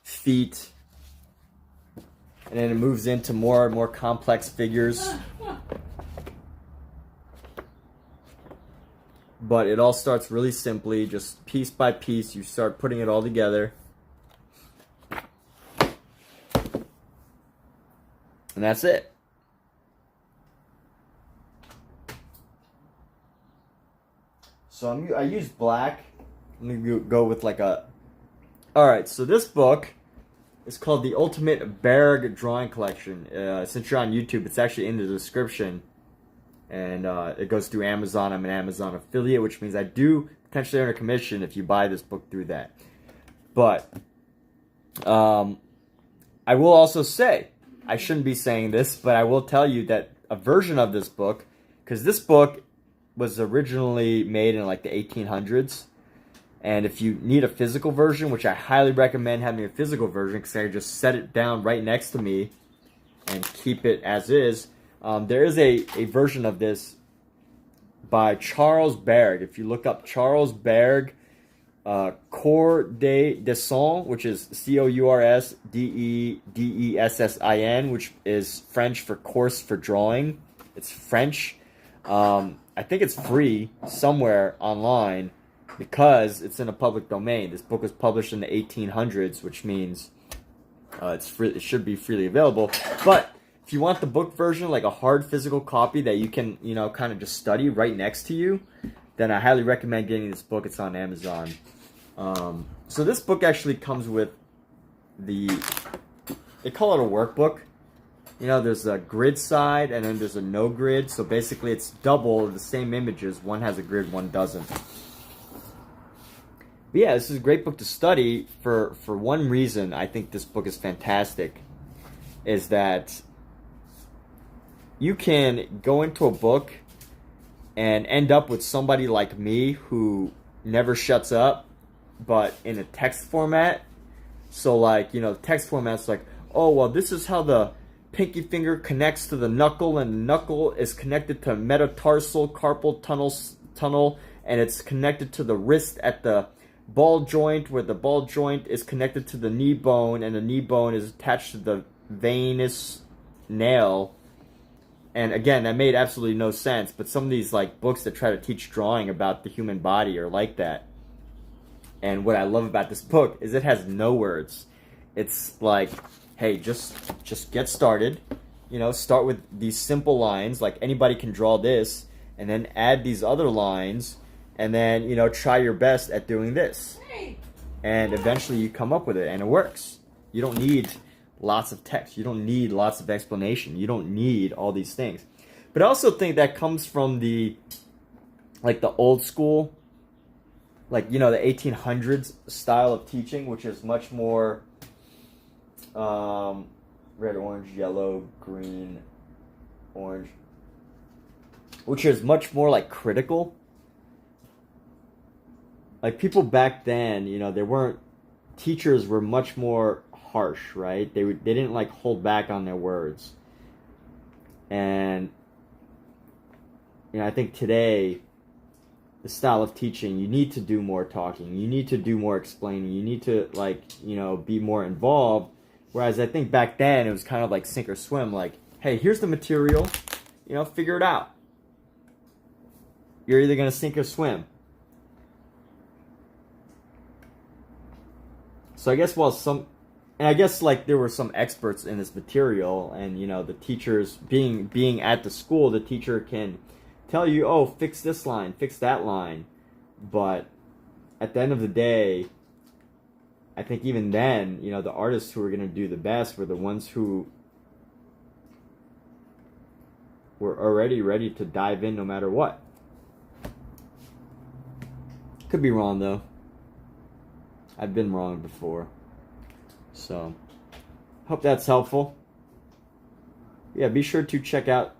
feet, and then it moves into more and more complex figures. But it all starts really simply, just piece by piece. You start putting it all together, and that's it. So I use black. Let me go with like a... Alright, so this book is called The Ultimate Bargue Drawing Collection. Since you're on YouTube, it's actually in the description. And it goes through Amazon. I'm an Amazon affiliate, which means I do potentially earn a commission if you buy this book through that. But I will also say, I shouldn't be saying this, but I will tell you that a version of this book, because this book was originally made in like the 1800s. And if you need a physical version, which I highly recommend having a physical version, because I just set it down right next to me and keep it as is. There is a version of this by Charles Bargue. If you look up Charles Bargue, Cours de Dessin, which is Coursdessin, which is French for course for drawing. It's French. I think it's free somewhere online, because it's in a public domain. This book was published in the 1800s, which means It's free. It should be freely available. But if you want the book version, like a hard physical copy that you can, kind of just study right next to you, then I highly recommend getting this book. It's on Amazon. So this book actually comes with they call it a workbook. There's a grid side and then there's a no grid. So basically it's double the same images. One has a grid, one doesn't. But yeah, this is a great book to study for one reason. I think this book is fantastic, is that you can go into a book and end up with somebody like me who never shuts up, but in a text format. So like, text format's like, oh, well, this is how the pinky finger connects to the knuckle, and the knuckle is connected to metatarsal carpal tunnel, and it's connected to the wrist at the ball joint, where the ball joint is connected to the knee bone, and the knee bone is attached to the venous nail. And again, that made absolutely no sense, but some of these like books that try to teach drawing about the human body are like that. And what I love about this book is it has no words. It's like, hey, just get started. Start with these simple lines, like anybody can draw this, and then add these other lines, and then, try your best at doing this. And eventually you come up with it, and it works. You don't need lots of text. You don't need lots of explanation. You don't need all these things. But I also think that comes from the old school, the 1800s style of teaching, which is much more red, orange, yellow, green, orange, which is much more like critical. Like people back then, teachers were much more harsh, right? They didn't like hold back on their words. And I think today, the style of teaching, you need to do more talking, you need to do more explaining, you need to be more involved. Whereas I think back then it was kind of like sink or swim, like, hey, here's the material, figure it out. You're either gonna sink or swim. So I guess there were some experts in this material, and the teachers being at the school, the teacher can tell you, oh, fix this line, fix that line. But at the end of the day, I think even then, the artists who were going to do the best were the ones who were already ready to dive in no matter what. Could be wrong, though. I've been wrong before. So, hope that's helpful. Yeah, be sure to check out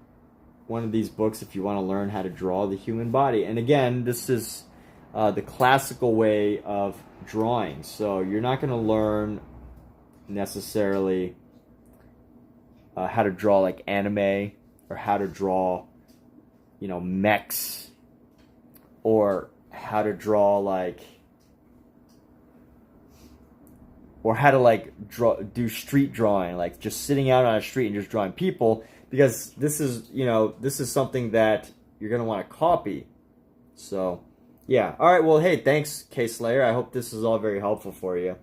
one of these books if you want to learn how to draw the human body. And again, this is the classical way of drawing. So you're not going to learn necessarily how to draw like anime, or how to draw, mechs, or how to draw or how to do street drawing, like just sitting out on a street and just drawing people, because this is something that you're going to want to copy. So, yeah. All right, well, hey, thanks, K-Slayer. I hope this is all very helpful for you.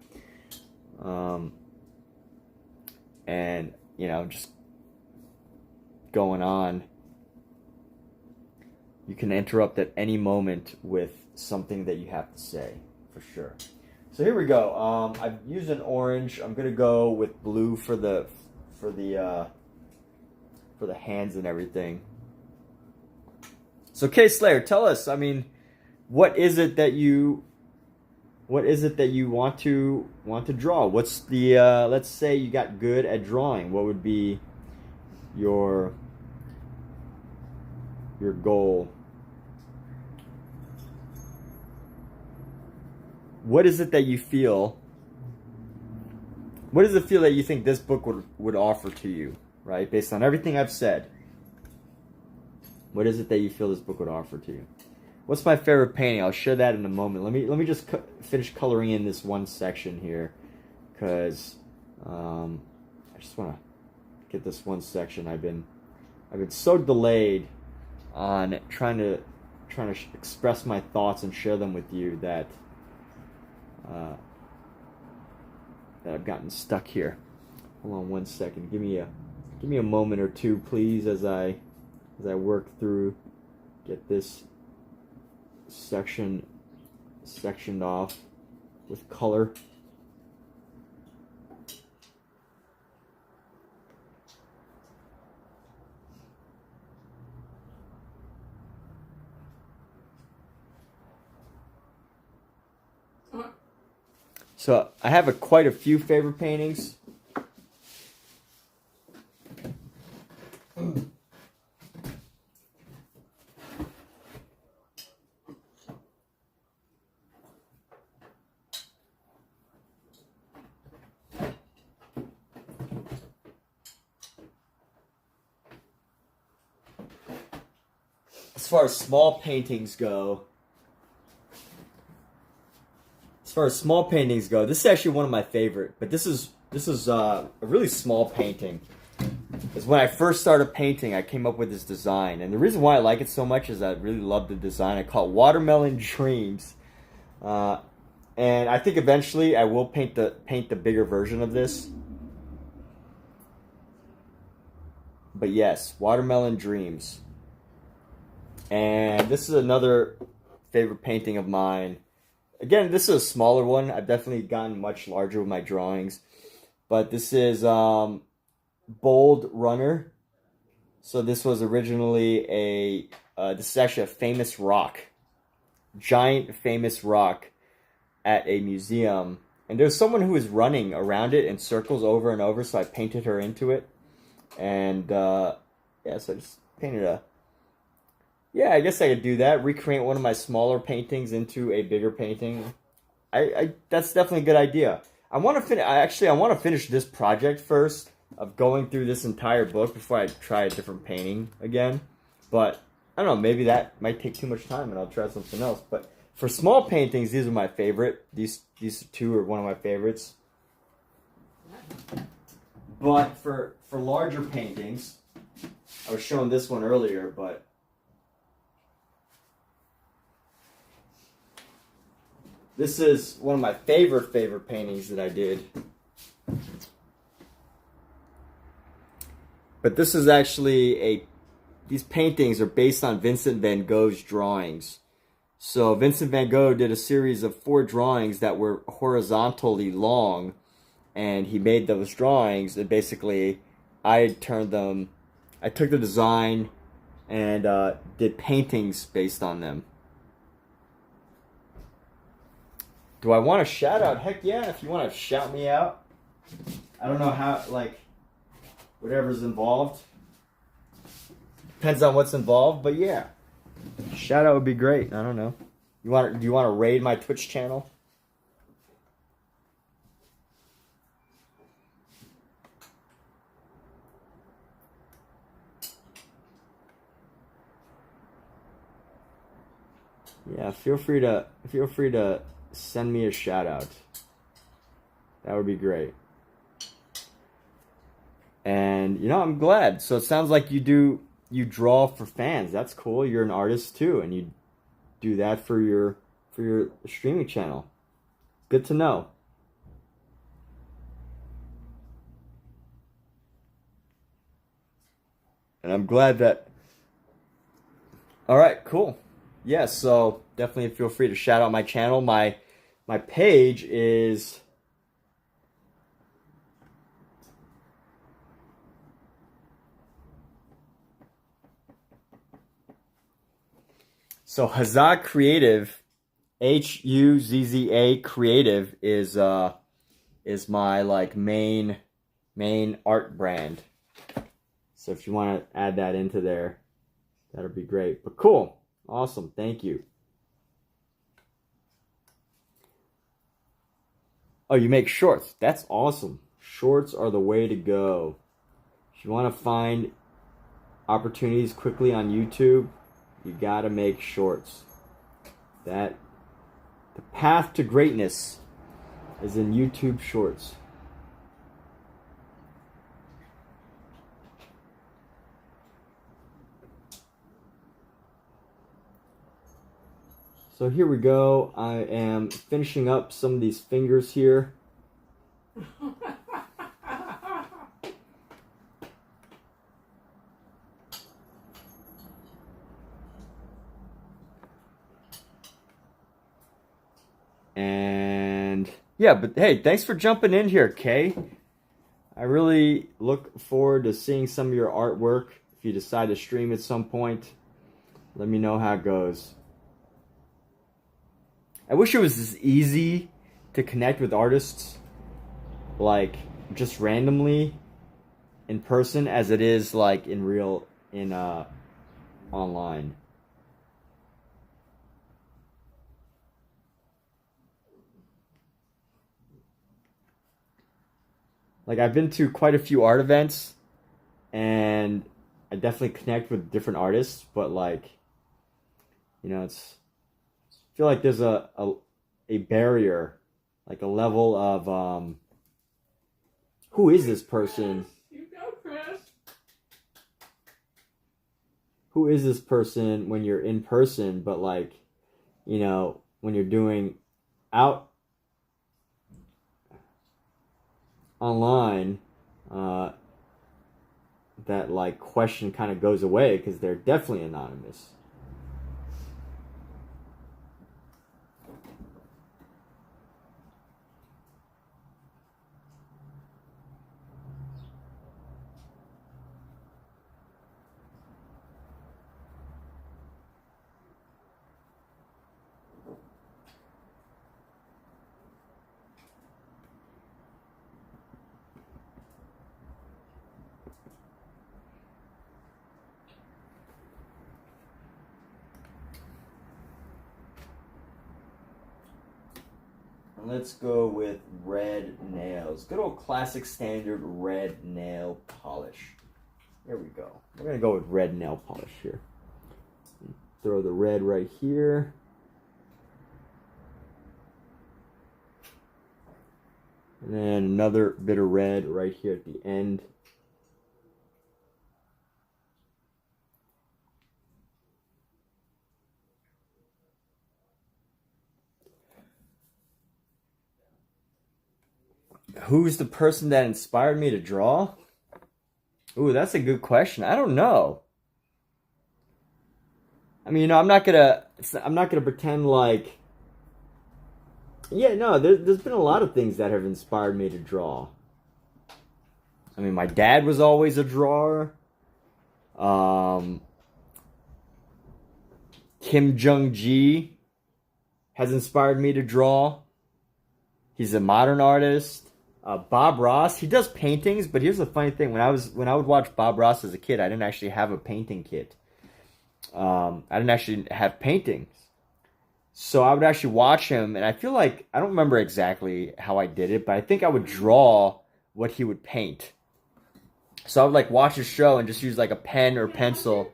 And, just going on. You can interrupt at any moment with something that you have to say, for sure. So here we go. I've used an orange. I'm gonna go with blue for the hands and everything. So K-Slayer, tell us. What is it that you want to draw? What's the let's say you got good at drawing. What would be your goal? What is it that you feel? What does it feel that you think this book would offer to you, right? Based on everything I've said. What is it that you feel this book would offer to you? What's my favorite painting? I'll share that in a moment. Let me just finish coloring in this one section here, because I just want to get this one section. I've been so delayed on trying to express my thoughts and share them with you that I've gotten stuck here. Hold on one second. Give me a moment or two, please, as I work through, get this sectioned off with color. So I have quite a few favorite paintings. As far as small paintings go, this is actually one of my favorite. But this is a really small painting. Is when I first started painting, I came up with this design, and the reason why I like it so much is I really love the design. I call it Watermelon Dreams, and I think eventually I will paint the bigger version of this. But yes, Watermelon Dreams. And this is another favorite painting of mine. Again, this is a smaller one. I've definitely gotten much larger with my drawings. But this is Bold Runner. So this was originally this is actually a famous rock. Giant famous rock at a museum. And there's someone who is running around it in circles over and over, so I painted her into it. And yeah, so I just painted yeah, I guess I could do that. Recreate one of my smaller paintings into a bigger painting. That's definitely a good idea. I want to finish this project first of going through this entire book before I try a different painting again. But I don't know, maybe that might take too much time and I'll try something else. But for small paintings, these are my favorite. These two are one of my favorites. But for larger paintings, I was showing this one earlier, but this is one of my favorite paintings that I did. But this is actually these paintings are based on Vincent van Gogh's drawings. So Vincent van Gogh did a series of 4 drawings that were horizontally long, and he made those drawings, and basically I took the design and did paintings based on them. Do I want to shout out? Heck yeah, if you want to shout me out. I don't know how, whatever's involved. Depends on what's involved, but yeah. Shout out would be great. I don't know. Do you want to raid my Twitch channel? Yeah, feel free to send me a shout out. That would be great. And I'm glad. So it sounds like you draw for fans. That's cool. You're an artist too, and you do that for your streaming channel. Good to know. And I'm glad that. All right, cool. Yeah, so definitely feel free to shout out my channel. My page is so Huzzah Creative, Huzza Creative is my main art brand. So if you want to add that into there, that'll be great. But cool. Awesome. Thank you. Oh, you make shorts. That's awesome. Shorts are the way to go. If you want to find opportunities quickly on YouTube, you gotta make shorts. The path to greatness is in YouTube shorts. So here we go. I am finishing up some of these fingers here. And yeah, but hey, thanks for jumping in here, Kay. I really look forward to seeing some of your artwork. If you decide to stream at some point, let me know how it goes. I wish it was as easy to connect with artists, like just randomly in person, as it is like in online. Like, I've been to quite a few art events, and I definitely connect with different artists, but like, it's, I feel like there's a barrier, like a level of who is this person? You go, Chris. Who is this person when you're in person, but like, when you're doing out online, that like question kind of goes away because they're definitely anonymous. Let's go with red nails. Good old classic standard red nail polish. There we go. We're going to go with red nail polish here. Throw the red right here. And then another bit of red right here at the end. Who's the person that inspired me to draw? Ooh, that's a good question. I don't know. I mean, I'm not gonna pretend like. Yeah, no. There's been a lot of things that have inspired me to draw. I mean, my dad was always a drawer. Kim Jung-gi has inspired me to draw. He's a modern artist. Bob Ross, he does paintings, but here's the funny thing: when I would watch Bob Ross as a kid, I didn't actually have a painting kit. I didn't actually have paintings, so I would actually watch him, and I feel like I don't remember exactly how I did it, but I think I would draw what he would paint. So I would like watch his show and just use like a pen or pencil,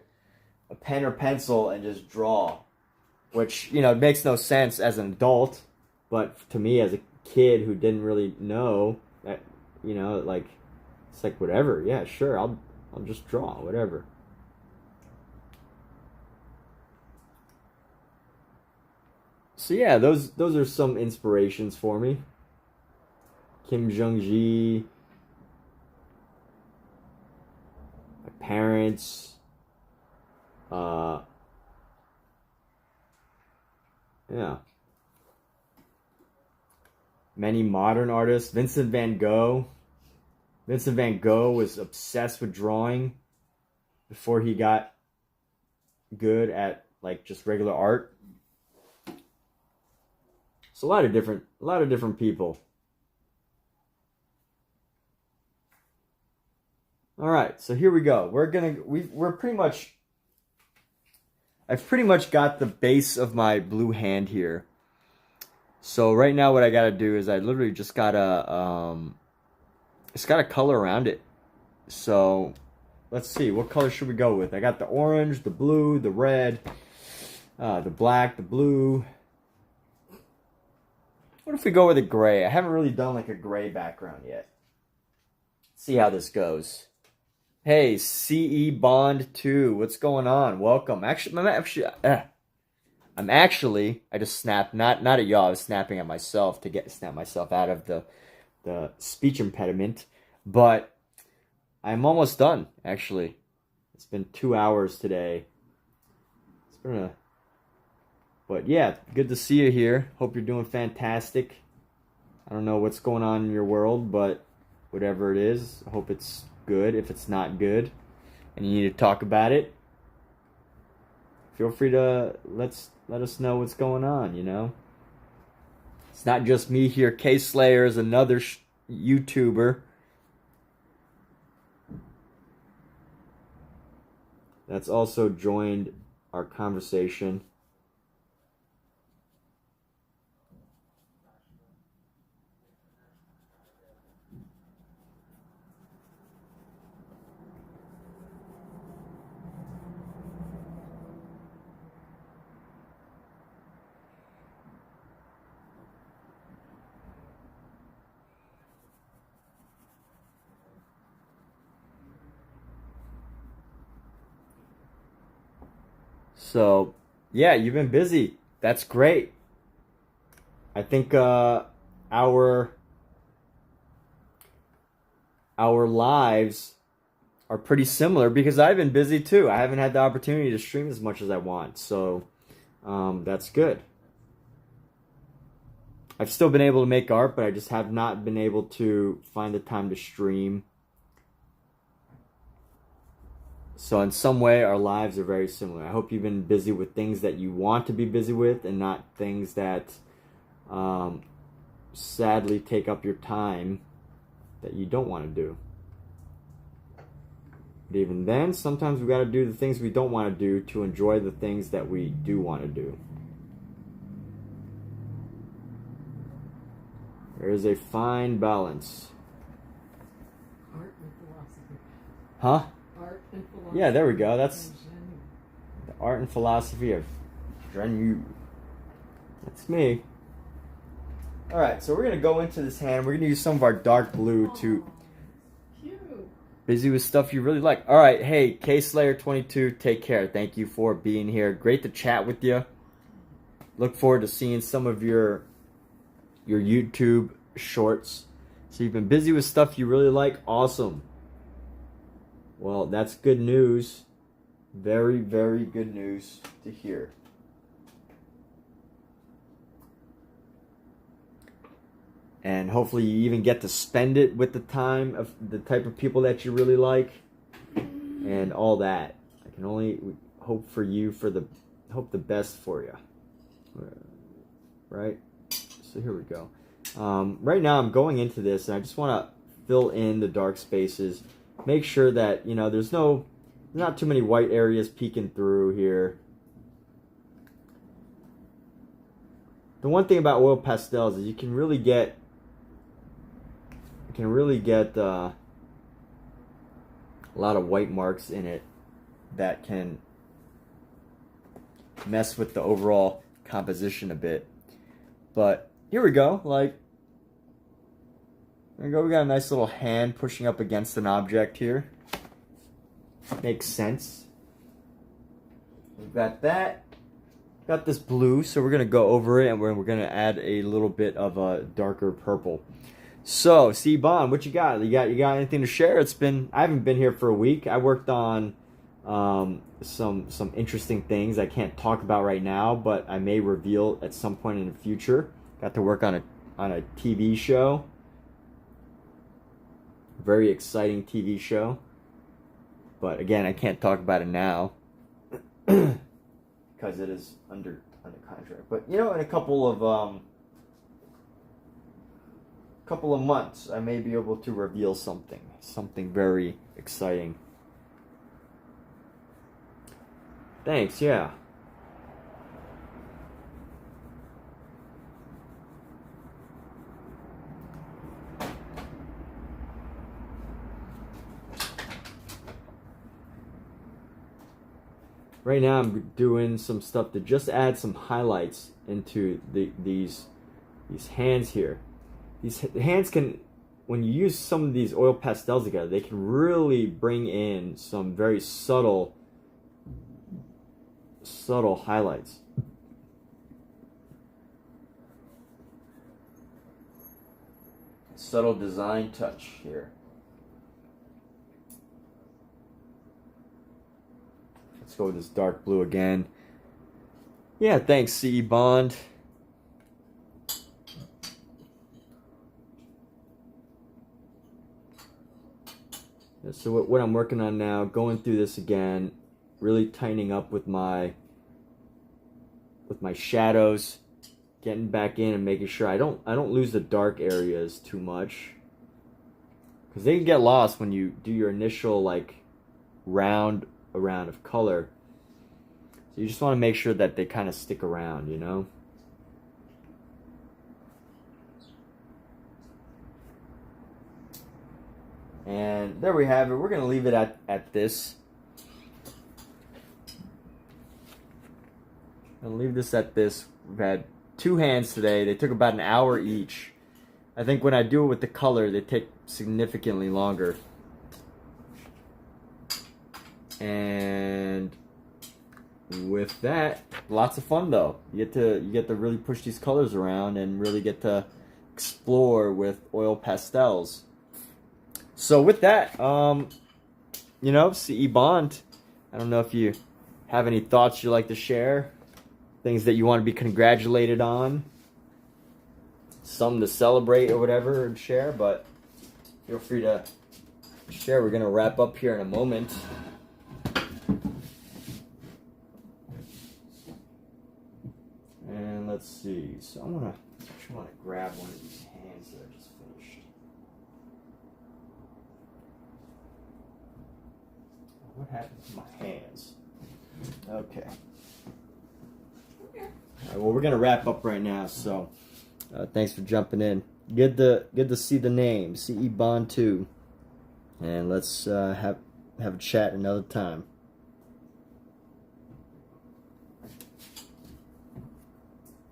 and just draw, which it makes no sense as an adult, but to me as a kid who didn't really know that, like, it's like whatever. Yeah, sure, I'll just draw whatever. So yeah, those are some inspirations for me. Kim Jung-gi, my parents, yeah. Many modern artists. Vincent van Gogh. Vincent van Gogh was obsessed with drawing before he got good at like just regular art. It's a lot of different people. All right, so here we go. I've pretty much got the base of my blue hand here. So right now what I gotta do is I literally just gotta color around it. So let's see, what color should we go with? I got the orange, the blue, the red, the black, the blue. What if we go with a gray? I haven't really done like a gray background yet. Let's see how this goes. Hey, CE Bond 2, what's going on? Welcome. I just snapped, not at y'all, I was snapping at myself to snap myself out of the speech impediment. But I'm almost done, actually. It's been 2 hours today. It's been But yeah, good to see you here. Hope you're doing fantastic. I don't know what's going on in your world, but whatever it is, I hope it's good. If it's not good and you need to talk about it, feel free to let us know what's going on, you know? It's not just me here. K-Slayer is another YouTuber that's also joined our conversation. So, yeah, you've been busy. That's great. I think our lives are pretty similar because I've been busy too. I haven't had the opportunity to stream as much as I want, so that's good. I've still been able to make art, but I just have not been able to find the time to stream. So in some way, our lives are very similar. I hope you've been busy with things that you want to be busy with and not things that sadly take up your time that you don't want to do. But even then, sometimes we got to do the things we don't want to do to enjoy the things that we do want to do. There is a fine balance. Art and philosophy. Huh? Art and philosophy. Yeah, there we go. That's the art and philosophy of Genu. That's me. Alright, so we're going to go into this hand. We're going to use some of our dark blue to... Cute. Busy with stuff you really like. Alright, hey, K-Slayer22, take care. Thank you for being here. Great to chat with you. Look forward to seeing some of your YouTube shorts. So you've been busy with stuff you really like. Awesome. Well, that's good news. Very, very good news to hear. And hopefully you even get to spend it with the time of the type of people that you really like and all that. I can only hope for you hope the best for you. Right? So here we go. Right now I'm going into this and I just want to fill in the dark spaces. Make sure that, you know, there's not too many white areas peeking through here. The one thing about oil pastels is you can really get a lot of white marks in it that can mess with the overall composition a bit. But here we go. Like, there we go. We got a nice little hand pushing up against an object here. Makes sense. We've got that. Got this blue, so we're gonna go over it and we're gonna add a little bit of a darker purple. So, C-Bond, what you got? You got anything to share? I haven't been here for a week. I worked on some interesting things I can't talk about right now, but I may reveal at some point in the future. Got to work on a TV show. Very exciting TV show. But again, I can't talk about it now because it is under contract. But you know, in a couple of months, I may be able to reveal something very exciting. Thanks, yeah. Right now I'm doing some stuff to just add some highlights into these hands here. These hands can, when you use some of these oil pastels together, they can really bring in some very subtle highlights. Subtle design touch here. Let's go with this dark blue again. Yeah, thanks, CE Bond. So what I'm working on now, going through this again, really tightening up with my shadows, getting back in and making sure I don't lose the dark areas too much, because they can get lost when you do your initial like round around of color. So you just want to make sure that they kind of stick around, you know. And there we have it. We're going to leave it at this. I'll leave this at this. We've had 2 hands today. They took about an hour each. I think when I do it with the color, they take significantly longer. And with that, lots of fun though. You get to really push these colors around and really get to explore with oil pastels. So with that, you know, CE Bond, I don't know if you have any thoughts you'd like to share, things that you want to be congratulated on, something to celebrate or whatever and share, but feel free to share. We're going to wrap up here in a moment. And let's see, so I want to grab one of these hands that I just finished. What happened to my hands? Okay. All right, well, we're gonna wrap up right now. So, thanks for jumping in. Good to see the name CE Bond 2, and let's have a chat another time.